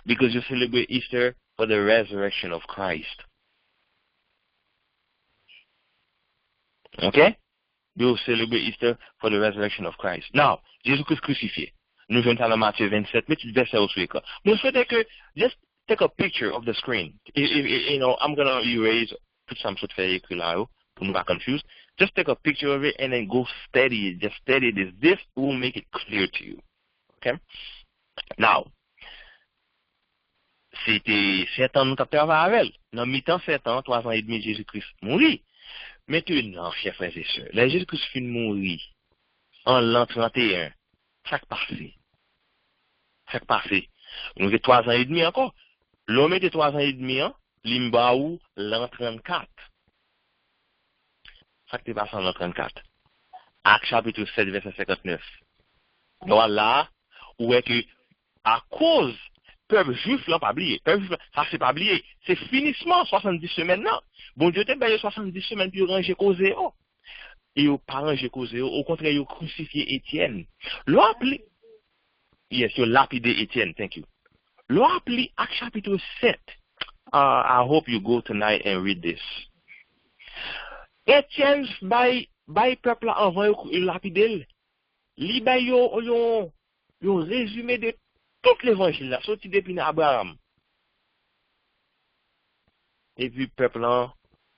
Because you celebrate Easter for the resurrection of Christ. Okay? You celebrate Easter for the resurrection of Christ. Now, Jésus-Christ crucifié. Nous venons dans Matthieu 27, mais tu verset au suivant. Nous souhaitons que, just take a picture of the screen. You know, I'm going to erase, put some sort of écrit là, pour nous pas confuse. Just take a picture of it and then go study it. Just study this. This will make it clear to you. Okay? Now, c'était 7 ans nous avons travaillé avec. Dans mi-temps 7 ans, 3 ans et demi, Jésus-Christ mourit. Maintenant, chers frères et sœurs, là, Jésus-Christ finit de mourir en l'an 31. Chaque passé. Chaque passé. Nous avons 3 ans et demi encore. L'homme était 3 ans et demi, hein, l'imbaou, l'an 34. Ça qui est passé en l'an 34. Acte chapitre 7, verset 59. Donc là, où est que, à cause, peuple juif l'a pas oublié. Peuple juif, ça c'est pas oublié. C'est finissement 70 semaines là. Bon Dieu t'a payé 70 semaines pour ranger causé. Et au pas ranger causé. Au contraire, il a crucifié Étienne. L'appli. Yes, you lapidé Étienne. Thank you. L'appli, Acte chapitre 7. I hope you go tonight and read this. Étienne, by peuple avant il lapidé. Li bay yo résumé de tout l'évangile là, sorti depuis Abraham. Et puis peuple là,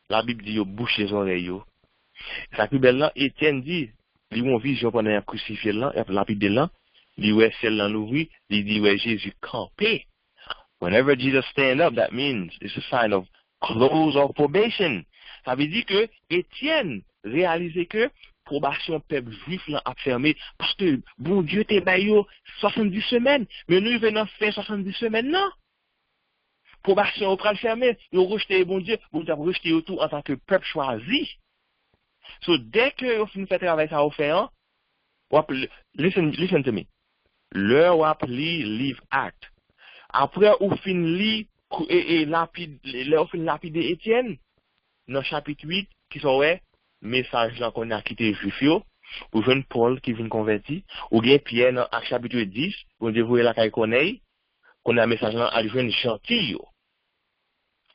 la Bible dit yo bouche les oreilles yo. Ça plus belle là, Étienne dit, li on vision pendant un crucifié là, et lapidé là, li ouais celle là l'ouvri, li dit ouais Jésus campé. Whenever Jesus stand up, that means it's a sign of close of probation. Ça veut dire que Étienne réalisait que probation peuple juif là a fermé parce que bon Dieu t'es baillé 70 semaines, mais nous venons faire 70 semaines non. Probation au pral fermé, nous rejeter bon Dieu a rejeté tout en tant que peuple choisi. So dès que vous finissez de travailler ça au fait, hein, listen to me. Le wap li live act. Après ou fin li et lapide Étienne dans chapitre 8 qui sont ouais message là qu'on a quitté juif yo ou jeune Paul qui vient converti ou bien Pierre dans chapitre 10 on dit vous la kay connaît qu'on a message là à jeune gentil yo.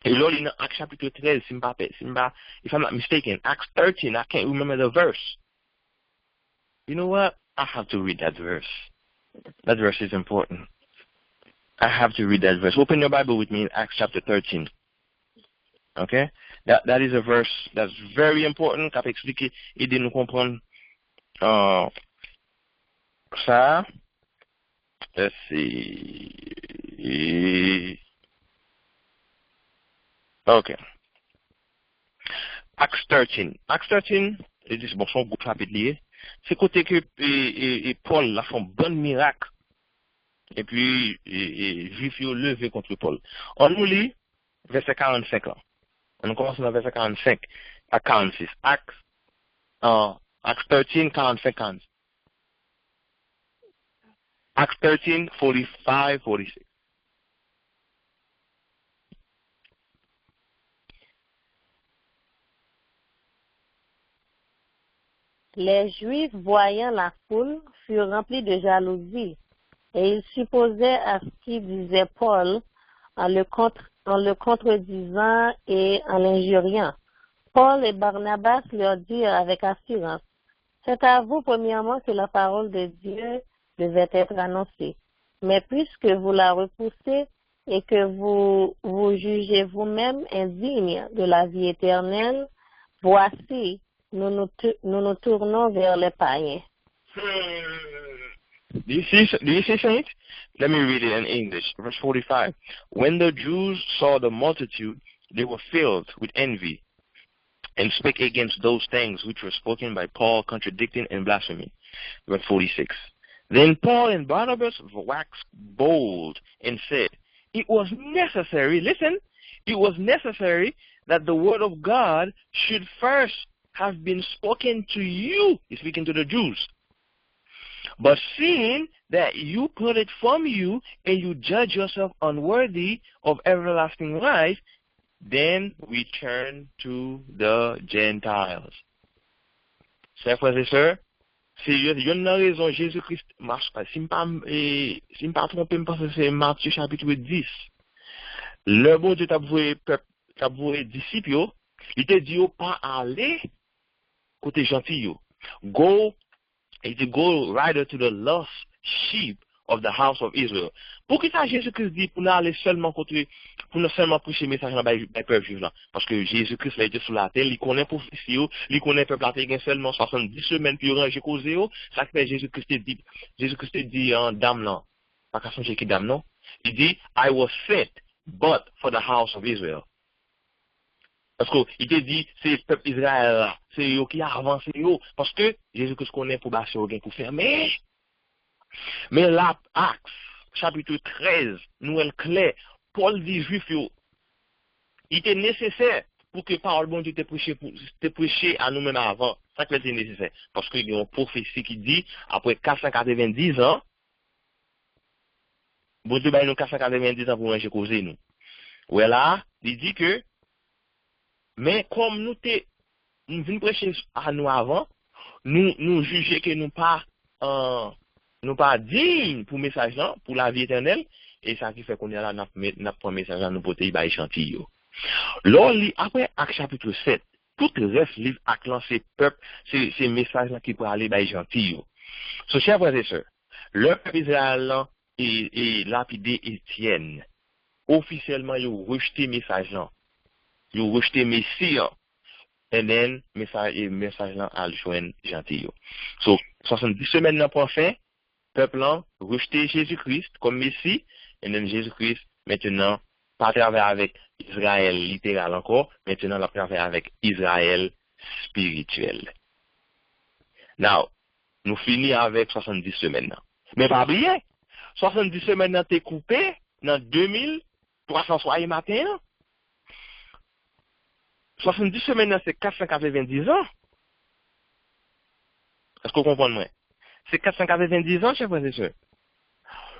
Et là il dans Acte chapitre 13 if I'm not mistaken Acts 13 I can't remember the verse. You know what? I have to read that verse. That verse is important. I have to read that verse. Open your Bible with me in Acts chapter 13. Okay? That is a verse that's very important. Qu'a expliqué aider nous comprendre ça. Let's see. Okay. Acts 13. Acts 13, c'est bon son groupe chapitre lié. C'est côté que Paul a fait un bon miracle. Et puis, Juif yo levé contre Paul. On nous lit verset 45 là. On commence dans verset 45 à 46. Acts 13, 45, 46. Acts 13, 45, 46. Les Juifs, voyant la foule, furent remplis de jalousie, et ils supposaient à ce qu'il disait Paul en le contredisant et en l'injuriant. Paul et Barnabas leur dirent avec assurance, c'est à vous premièrement que la parole de Dieu devait être annoncée. Mais puisque vous la repoussez et que vous jugez vous-même indignes de la vie éternelle, voici, nous nous tournons vers les païens. Do you see saints? Let me read it in English. Verse 45. When the Jews saw the multitude, they were filled with envy and spake against those things which were spoken by Paul, contradicting and blaspheming. Verse 46. Then Paul and Barnabas waxed bold and said, it was necessary, listen, it was necessary that the word of God should first have been spoken to you, he's speaking to the Jews. But seeing that you put it from you and you judge yourself unworthy of everlasting life, then we turn to the Gentiles. Chers frères et sœurs, c'est une raison Jésus-Christ marche pas. Si je ne pas trompé, je pense que c'est Matthieu chapitre 10. Le bon Dieu t'a voué disciples, il te dit pas aller côté gentil. Go rather to the lost sheep of the house of Israel. Pour qui ça Jésus-Christ dit pour aller seulement côté pour non seulement prêcher le message dans le peuple juif là. Parce que Jésus-Christ là était sur la terre, il connaît prophétie, il connaît peuple la terre, seulement 70 semaines pour ranger causé, ça fait Jésus-Christ dit en dame là. Pas qu'à songer qui dame non. Il dit, I was sent, but for the house of Israel. Parce qu'il te dit, c'est le peuple Israël là, c'est eux qui avancent, parce que Jésus-Christ connaît pour bâcher pour faire, mais là, Actes, chapitre 13, nous clair, Paul dit juif, il était nécessaire pour que parole bon Dieu te prêché à nous-mêmes avant. Ça qui était nécessaire. Parce qu'il y a une prophétie qui dit, après 490 ans, bon Dieu, nous 490 ans pour manger causer nous. Ouais là, il dit que, mais comme nous venons prêcher à nous avant, nous juger que nous pas dignes pour message là, pour la vie éternelle, et ça qui fait qu'on est là, n'a pas message là, nous pour te échantillon. Là, après Acte chapitre 7, tout le reste livre Acte là, c'est peuple, c'est message là qui peut aller échantillon. So, chers frères et sœurs, le peuple Israël là, et lapidé Étienne, officiellement, ils ont rejeté message là. Ils ont rejeté Messie, et then, message là, à le joindre gentil. So, 70 semaines là pour fin, peuple là, rejeté Jésus-Christ comme Messie, et then Jésus-Christ, maintenant, pas travailler avec Israël littéral encore, maintenant, la travailler avec Israël spirituel. Now, nous finissons avec 70 semaines là. Mais pas oublier, 70 semaines là, t'es coupé, dans 2300 matin, 70 semaines, c'est 490 ans. Est-ce que vous comprenez moi? C'est 490 ans, chers frères et sœurs.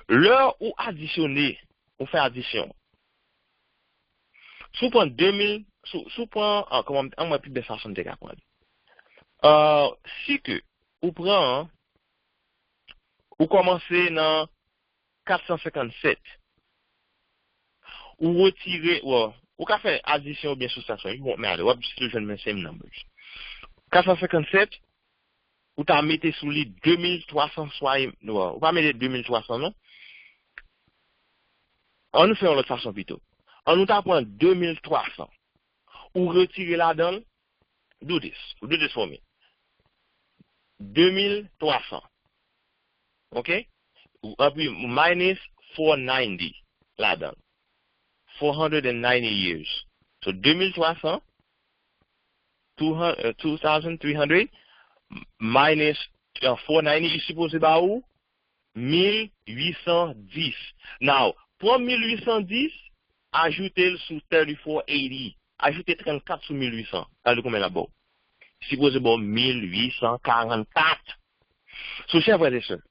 L'heure où additionner, on fait addition. Sous point 2000, sous point, comment, on va plus de façon de comprendre. Si que, vous prenez, vous commencez dans 457, ou retirez, ou qu'à faire addition ou bien soustraction, you won't matter. What still the same numbers. 457, ou t'as mis sous les 2300 soit, ou pas mettre 2300, non? On nous fait l'autre façon plutôt. On nous t'apprend 2300. Ou retirer là-dedans, do this for me. 2300. OK? Ou puis minus 490 là-dedans. 490 years. So 2300, 2,300 minus 490 is supposed to be 1810. Now, pour 1810, ajoutez sous 3480. Ajoutez 34 sous 1800. Allez combien là-bas? Supposé bon 1844. So, chers frères et sœurs,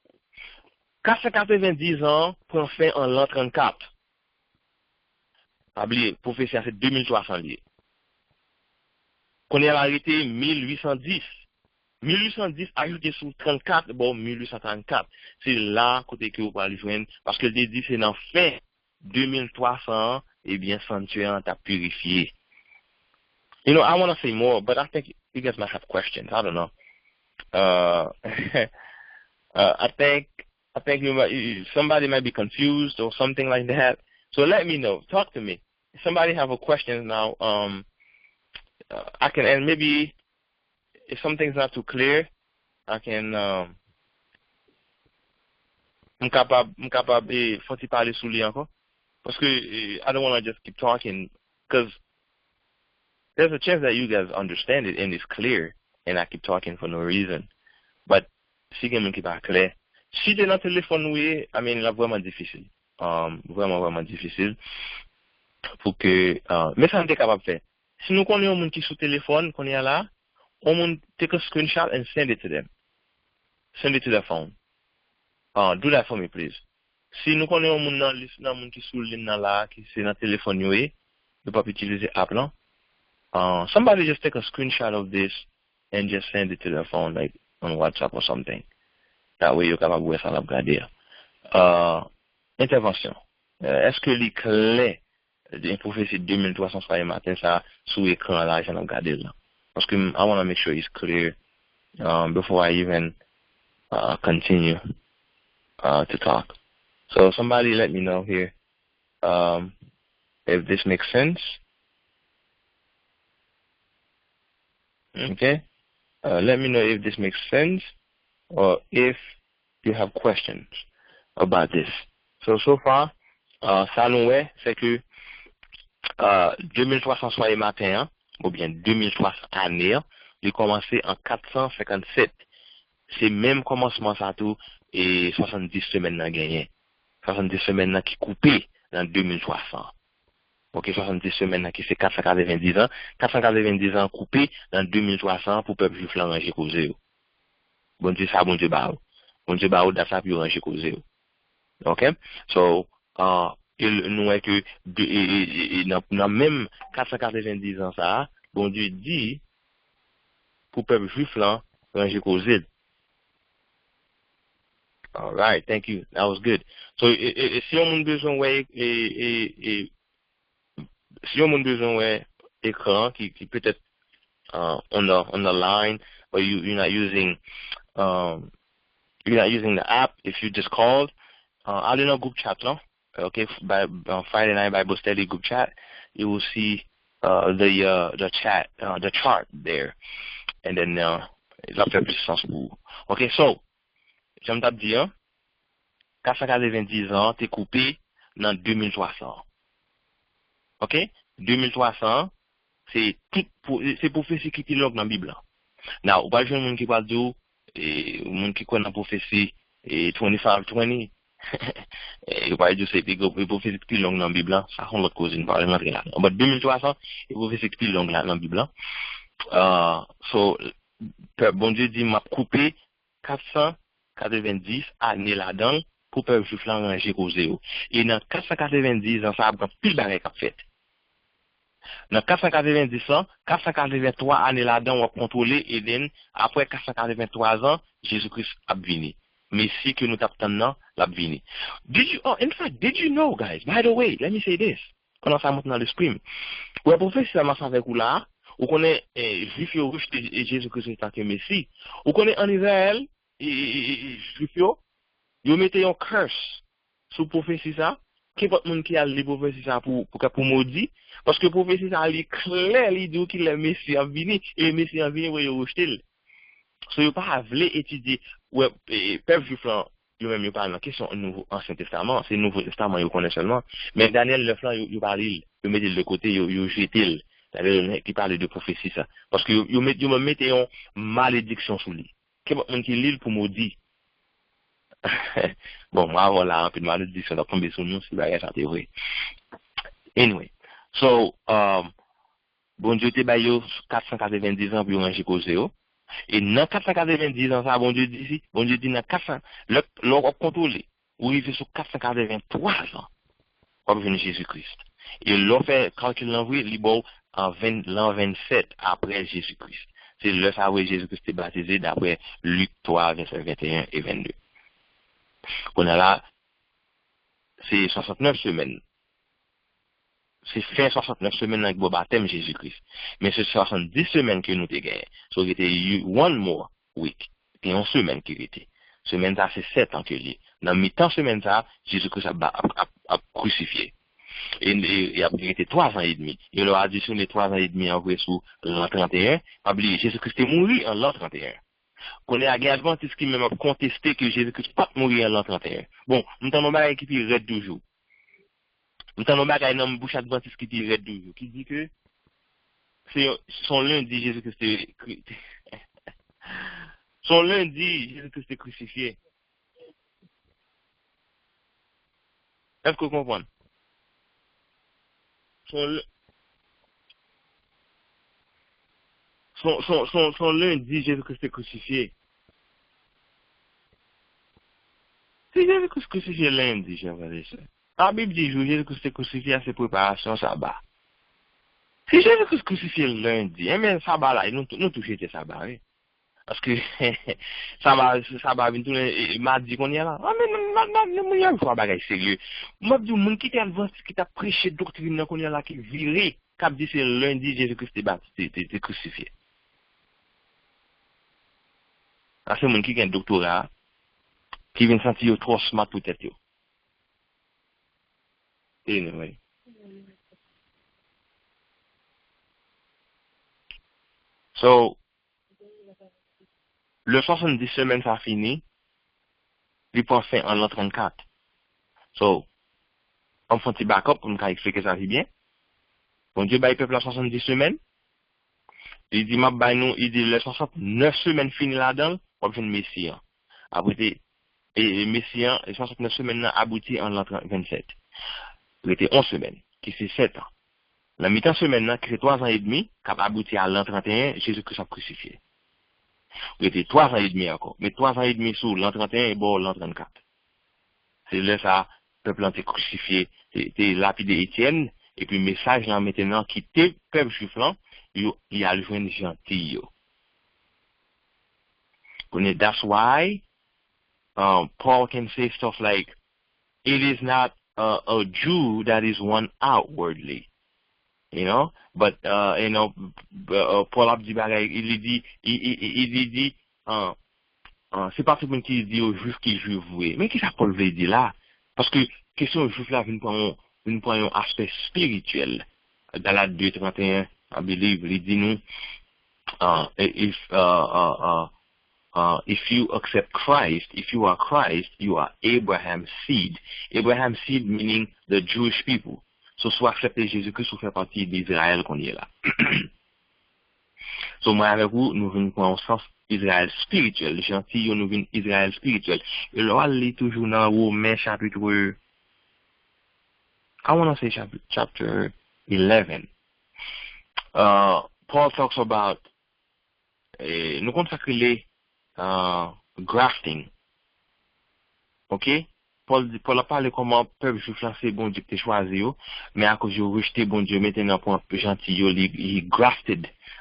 490 ans pour fin en l'an 34. Oubliez, professeur, c'est 2300 liés. Qu'on est arrêté 1810. 1810 ajouté sous 34, bon, 1834. C'est là, côté que vous parlez joindre, parce que le dit, c'est dans fin 2300, eh bien, sanctuaire t'a purifié. You know, I want to say more, but I think you guys might have questions. I don't know. I think somebody might be confused or something like that. So let me know. Talk to me. If somebody have a question now, I can, and maybe if something's not too clear, I can, m'capable, faut-il parler sous lui encore? Parce que I don't want to just keep talking, because there's a chance that you guys understand it and it's clear, and I keep talking for no reason. But si quelqu'un qui pas clair, si t'es dans le téléphone, oui, I mean, là, vraiment difficile. Vraiment difficile. Pour que, mais ça, on est capable de faire. Si nous connaissons un monde qui est sous téléphone, qu'on est là, on monde take a screenshot and send it to them. Send it to their phone. Do that for me, please. Si nous connaissons un monde qui est sous ligne là, qui c'est dans le téléphone, oui, ne pas utiliser app là. Somebody just take a screenshot of this and just send it to their phone, like on WhatsApp or something. That way, you're capable de voir ça là, regarder. Intervention. Est-ce que les clés d'une prophétie 2300 soirée matin, ça, sous écran là, j'en ai regardé là? Parce que I want to make sure it's clear, before I even, continue, to talk. So somebody let me know here. if this makes sense. Okay. Let me know if this makes sense or if you have questions about this. So far, ça nous est, c'est que 2300 soirées matin, ou bien 2300 années, il a commencé en 457. C'est même commencement ça tout et 70 semaines n'a gagné. 70 semaines qui coupé dans 2300. Ok, 70 semaines qui c'est 490 ans. 490 ans coupé dans 2300 pour peuple juif là ranger causé. Bon Dieu ça, bon Dieu bah. Bon Dieu bah dans ça pour ranger causé. Ok? So, il nous est que dans même 490 ans ça, bon Dieu dit pour peuple juif là ranger causé. All right, thank you. That was good. So, si on a besoin si on a besoin écran qui peut-être on the line, or you're not using the app. If you just called, I don't know group chat, no? Okay, by Friday Night Bible Study group chat, you will see the chat, the chart there, and then la fait plus sens pour. Okay, so j'aime t'as dire 490 ans t'es coupé dans 2300. Ok, 2300 c'est prophétie qui est longue dans la Bible. Now, ou pas jeune monde qui parle de monde qui connaît la prophétie 25-20. Et pas dire c'est prophétie qui est longue dans la Bible, ça on l'autre cause une parole rentrer là. Mais 2300 c'est prophétie qui est longue dans la Bible. So bon Dieu dit m'a coupé 490 années là-dedans pour peuple juif là ranger causé. Et dans 490 ans ça a pile barré qu'a fait. Dans 490 ans, 483 années là-dedans, on va contrôler Eden. Après 483 ans, Jésus-Christ a venu. Messie que nous t'attendons, l'a venu. Did you know, guys? By the way, let me say this. Quand ça monte dans l'esprit. Ou la prophétie, ça marche avec vous là. Ou connaît, juif yo rejeté Jésus-Christ en tant que Messie. Ou connaît en Israël, juif yo mettez un curse sous prophétie ça. Qui pas monde qui a les prophéties ça pour maudit parce que prophétie ça est clair il dit qu'il est Messie a venu et Messie a venu vous rejeter. So yo pas voulu étudier ouais peuple juif là yo même yo parle dans question nouveau ancien testament, c'est nouveau testament yo connaît seulement mais Daniel 9 là yo parle yo mettez de côté yo jeter ça qui parle de prophétie ça parce que yo me mettez une malédiction sur lui. Qui pas monde qui lit pour maudit. Bon, moi, voilà, un peu de malédiction va tomber sur nous si la ça c'est vrai. Anyway, so, bon Dieu te ba yo 490 ans pour ranger causé yo. Et dans 490 ans ça bon Dieu dit dans 400 l'on contrôler ou il fait sur 483 ans pour venir Jésus-Christ. Et l'on fait calcul l'envoyer libre en 27 après Jésus-Christ. C'est le ça où Jésus-Christ est baptisé d'après Luc 3 verset 21 et 22. On a là, c'est 69 semaines. C'est fait 69 semaines avec le baptême Jésus-Christ. Mais c'est 70 semaines que nous avons gagné. So, il était one more week. Et une semaine qui était. Semaine ça, c'est 7 ans que lié. Dans mi-temps semaine ça, Jésus-Christ a crucifié. Et après, il était 3 ans et demi. Il leur a additionné 3 ans et demi en vrai sous l'an 31. Pas oublier, Jésus-Christ est mort en l'an 31. Qu'on est à Adventiste qui même contesté que Jésus-Christ pas mourir en l'an 31. Bon, nous t'en avons qui dit red toujours. Nous t'en avons un homme bouche Adventiste qui dit red toujours, qui dit que c'est son lundi Jésus-Christ son lundi Jésus-Christ est crucifié. Est-ce que vous comprenez? Son lundi Jésus-Christ est crucifié. C'est Jésus-Christ crucifié lundi, j'ai regardé ça. La Bible dit que Jésus-Christ est crucifié à ses préparations sabbat. Si Jésus-Christ crucifié lundi, mais sabbat là, nous touchons le sabbat, oui. Parce que sabbat vient tout le mardi qu'on y a là. Ah mais non, il y a un bagage sérieux. Moi dis mon qui t'a avancé, qui t'a prêché doctrine qu'on y a là qui viré, cap dit c'est lundi Jésus-Christ est crucifié. Ah c'est mon qui a un doctorat qui vient sentir trop smart pour tête yo. Anyway. So, le 70 semaines, ça finit. Il prend fin en l'an 34. So, on fait un petit backup pour nous expliquer ça bien. Bon Dieu, bah, il peuple à 70 semaines. Il dit, il dit, les 69 semaines fini là-dedans, on fait une Messie. Abouti, et Messie, les 69 semaines abouti en l'an 27. Il était 11 semaines, qui c'est 7 ans. La mi-temps semaine, qui c'est 3 ans et demi, qui a abouti à l'an 31, Jésus-Christ a crucifié. Il était 3 ans et demi encore. Mais 3 ans et demi sous l'an 31 et bon l'an 34. C'est là ça, le peuple a été crucifié, t'es lapidé Étienne, et puis message là maintenant qui t'es peuple juif là, il a le joint gentil yo. That's why Paul can say stuff like, it is not a Jew that is one outwardly. You know, but Paul a dit il dit c'est pas tout le monde qui dit aux juifs qui juif voué. Mais qu'est-ce que Paul veut dire là? Parce que question aux juifs là vient pour un aspect spirituel. Dans la 2:31, I believe, il dit nous if you accept Christ, if you are Christ, you are Abraham's seed. Abraham's seed meaning the Jewish people. So, soit accepter Jésus-Christ ou faire partie d'Israël qu'on y est là. So, moi avec vous, nous venons pour un sens Israël spirituel. Gentil, nous venons Israël spirituel. Et là, il est toujours dans Romains chapitre, I want to say chapter 11. Paul talks about, nous consacrer grafting. Ok? Paul a parlé comment peuple juif là c'est bon Dieu qui t'a choisi, mais à cause de rejeter bon Dieu maintenant pour un peu gentil,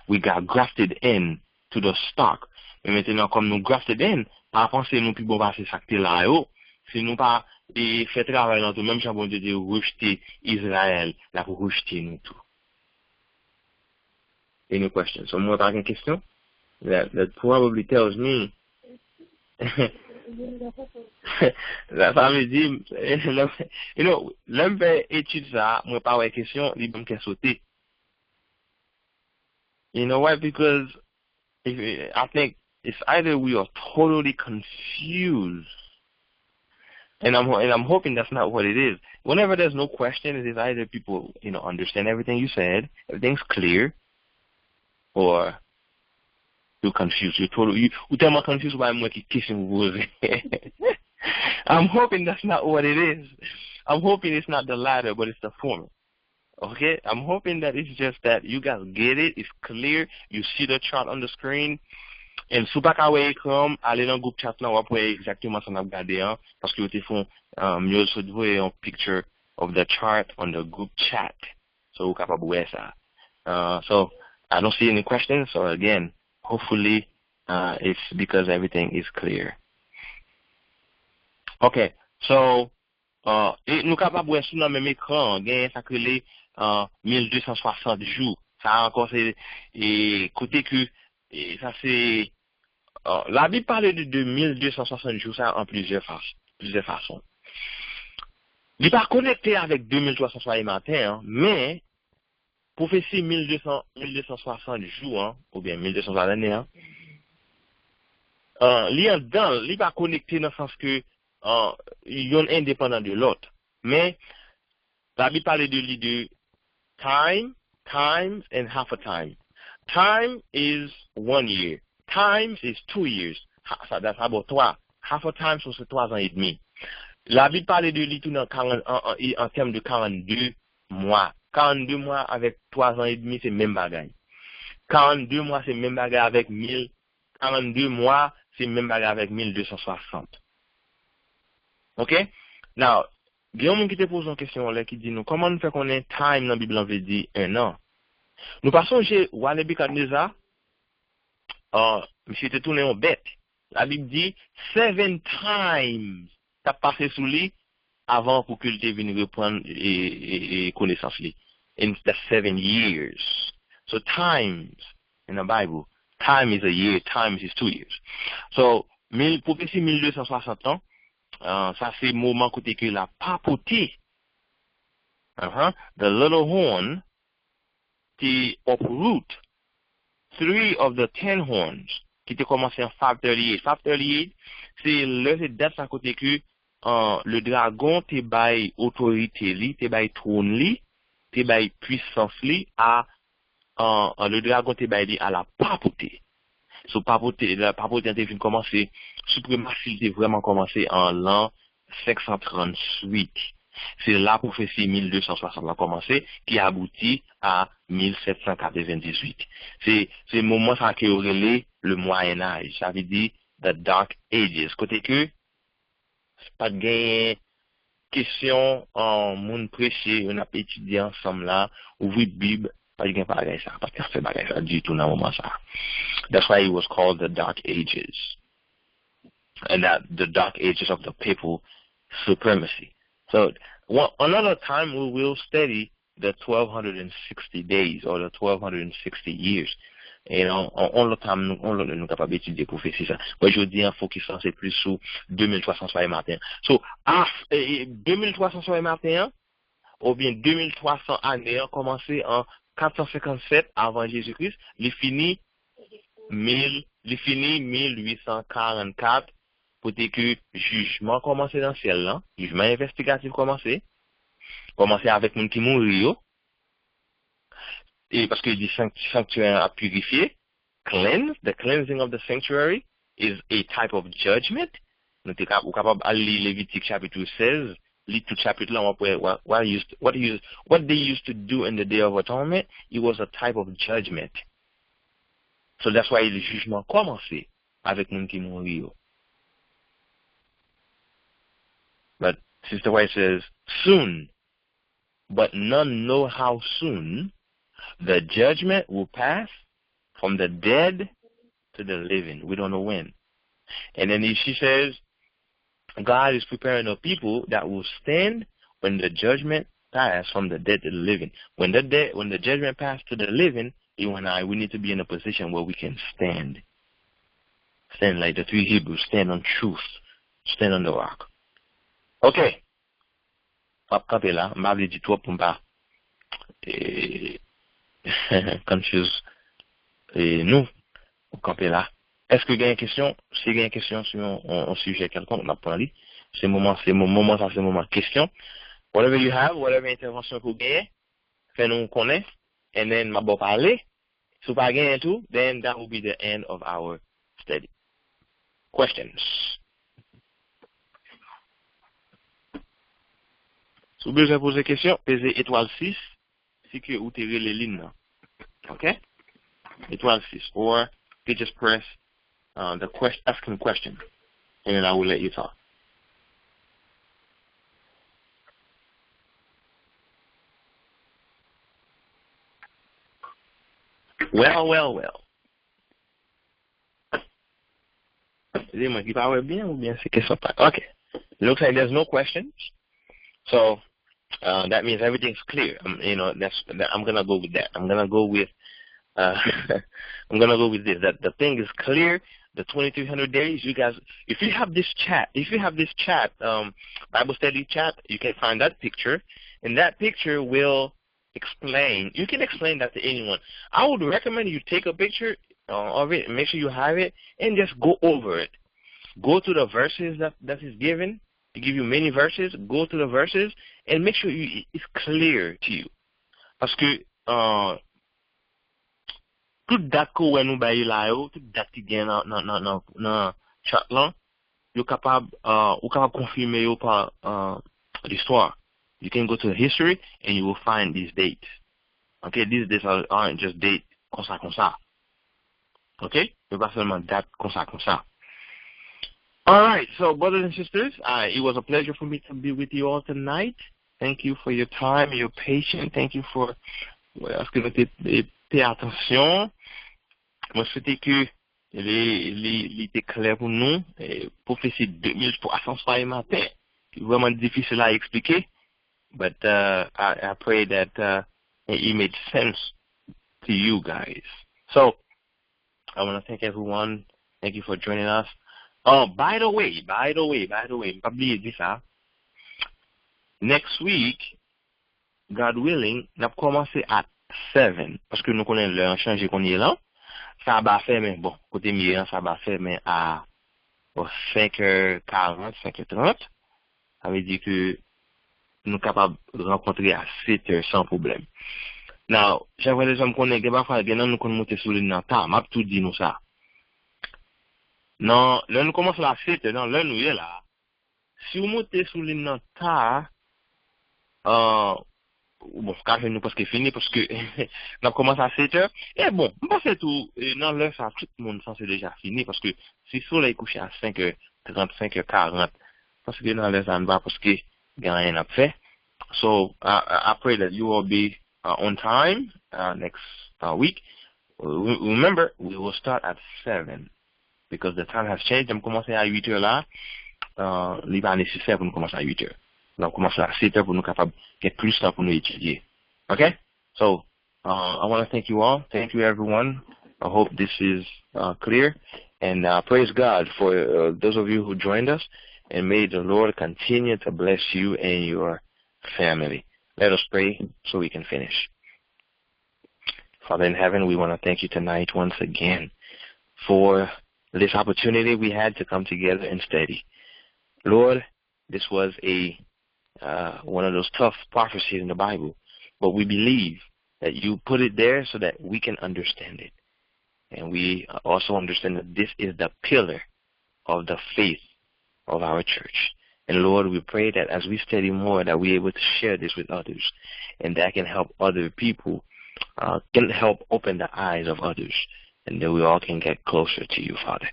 we got grafted in to the stock. Mais maintenant comme nous grafted in, par penser nous plus bon passer ça que là, si nous pas et fait travail dans tout même bon Dieu de rejeter Israël, là pour rejeter nous tout. Any questions? So more une question? That probably tells me la femme dit, you know, l'homme fait étude ça, moi pas ouais question, il va me sauter. You know why? Because I think it's either we are totally confused, and I'm hoping that's not what it is. Whenever there's no question, it is either people, you know, understand everything you said, everything's clear, or you're confused. You're tellement confused by moi qui question vous posez. I'm hoping that's not what it is. I'm hoping it's not the latter, but it's the former. Okay? I'm hoping that it's just that you guys get it. It's clear. You see the chart on the screen. And sous pas qu'à écran, allez dans le groupe chat là, on va voir exactement ce qu'on a regardé, hein, parce que vous font mieux se voir un picture of the chart on the group chat. So vous capable de voir ça. So I don't see any questions. So again, hopefully it's because everything is clear. Okay, so nous capables de sur le même écran, gain ça que les 1260 jours. Ça encore c'est côté que ça c'est la Bible parle de 1260 jours ça en plusieurs façons. Il n'est pas connecté avec 2360 matin, hein, mais prophétie 1260 jours, hein, ou bien 1260 années, hein, il n'est pas connecté dans le sens que ils sont indépendants de l'autre. Mais la Bible parle de time, times, and half a time. Time is 1 year. Times is 2 years. That's about 3. Half a time, so c'est 3 ans et demi. La Bible parle de lui tout en termes de 42 mois. 42 mois avec 3 ans et demi, c'est même bagaille. 42 mois, c'est même bagaille avec 1000. 42 mois, c'est même bagaille avec 1260. OK? Now, il y a un monde qui te pose une question là qui dit nous comment nous fait qu'on ait time dans la Bible veut dire 1 an. Nous passons chez Walebi Kadneza, monsieur te tourné en bête. La Bible dit 7 times t'as passé sous lui avant pour que tu vienne reprendre et connaissance lui. In the 7 years. So times in the Bible, time is a year, times is 2 years. So prophétie 1260 ans. Ça c'est moment côté que la papauté, the little horn, qui uproot 3 of the 10 horns, qui était commencé en 538. 538, c'est le date à côté que le dragon te bail autorité li, te bail trône li, te bail puissance li à le dragon te bail li à la papauté. So papauté, la papauté était venu commencer, suprématie était vraiment commencé en l'an 538. C'est la prophétie 1260 a commencé, qui a abouti à 1798. C'est le moment ça qui aurait le Moyen Âge. Ça veut dire the Dark Ages. Côté que, c'est pas de gain, question en monde prêché, on a étudié ensemble là, ouvrir Bible, pas de gain pareil ça, pas de faire pareil ça du tout dans le moment ça. That's why it was called the Dark Ages. And that the Dark Ages of the papal supremacy. So another time we will study the 1260 days or the 1260 years. Et on le temps nous capable d'étudier prophétie ça. Moi je dis en focus c'est plus sur 2300 soir et matin. So 2300 soir et matin ou bien 2300 années commencé en 457 avant Jésus-Christ, il finit 1844 pour que jugement commencé dans le ciel là, jugement investigatif commencé avec mon qui mourir et parce que le sanctuaire a purifié, the cleansing of the sanctuary is a type of judgment. Nous sommes capables d'aller Lévitique chapitre 16, lire tout chapitre là, what they used to do in the Day of Atonement, it was a type of judgment. So that's why le jugement commencé avec mon qui mourir. But Sister White says, soon, but none know how soon the judgment will pass from the dead to the living. We don't know when. And then she says, God is preparing a people that will stand when the judgment pass from the dead to the living. When the judgment pass to the living, you and I, we need to be in a position where we can stand. Stand like the 3 Hebrews, stand on truth, stand on the rock. Okay. Pap kapé là, m'avait dit trop pour m'pas confuse nous camper là. Est-ce que vous avez une question? Si vous avez une question sur un sujet quelconque, on va prendre lui. C'est mon moment question. Whatever you have, whatever intervention que vous avez, faites-nous connaître, and then m'a bon parler. Si vous pas gagné tout, then that will be the end of our study. Questions? Si vous avez poser question, pesez étoile 6, si que vous tirez les lignes. Okay? Étoile 6. Or you just press the asking question, and then I will let you talk. Well. Dis-moi, qui parle bien ou bien c'est question pas? Okay. Looks like there's no questions. So that means everything's clear. I'm gonna go with that. I'm gonna go with this. That the thing is clear. The 2300 days. You guys, if you have this chat, Bible study chat, you can find that picture, and that picture will explain. You can explain that to anyone. I would recommend you take a picture of it, make sure you have it, and just go over it. Go to the verses that is given. To give you many verses, go to the verses and make sure it's clear to you. Parce que toute date que nous baille là, toute date qui gagne dans chat là, vous capable confirmer par l'histoire. You can go to the history and you will find these dates. Okay, these dates aren't just dates comme ça. Okay, c'est pas seulement date comme ça. All right, so brothers and sisters, it was a pleasure for me to be with you all tonight. Thank you for your time, your patience. Thank you for asking me to pay attention. Moi, c'était que il était clair pour nous. Prophétie 2300 soir et matin, vraiment difficile à expliquer. But I pray that it made sense to you guys. So I want to thank everyone. Thank you for joining us. Oh, by the way, pas oublier de ça. Next week, God willing, nous commencer at 7 parce que nous connaissons l'heure changé qu'on est là. ça va faire, mais bon, côté Myriam, ça va faire, mais à 5h40, 5h30, ça veut dire que nous sommes capables de rencontrer à 7h sans problème. Now, j'aimerais les hommes qu'on ait, parfois, bien, nous qu'on monte sur le temps, m'a tout dit nous ça. Non, là, nous commençons à 7h, non, là, nous y est là. Si vous montez sur le temps, bon, quand nous parce que fini, parce que, nous commençons à 7h, et bon, moi, c'est tout, non, là, ça, tout le monde, ça, c'est déjà fini, parce que si le soleil est couché à 5h30, 5h40, parce que dans les années, parce que, il n'y a rien à faire. So, I pray that you will be on time next week. Remember, we will start at 7 because the time has changed. On commence à 8h là. Il va nécessaire pour nous commencer à 8h. On commence à 7h pour nous capables de plus de temps pour nous étudier. Okay? So, I want to thank you all. Thank you, everyone. I hope this is clear. And praise God for those of you who joined us. And may the Lord continue to bless you and your family. Let us pray so we can finish. Father in heaven, we want to thank you tonight once again for this opportunity we had to come together and study. Lord, this was one of those tough prophecies in the Bible, but we believe that you put it there so that we can understand it. And we also understand that this is the pillar of the faith of our church. And Lord, we pray that as we study more, that we're able to share this with others, and that can help other people, can help open the eyes of others, and that we all can get closer to you, Father.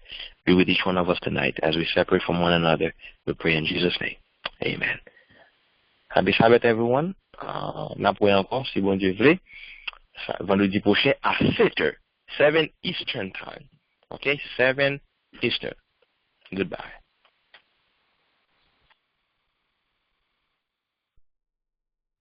Be with each one of us tonight as we separate from one another. We pray in Jesus' name. Amen. Happy Sabbath, everyone. N'a pas encore, si bon Dieu veut, vendredi prochain à 7h, 7 Eastern Time. Okay, 7 Eastern. Goodbye.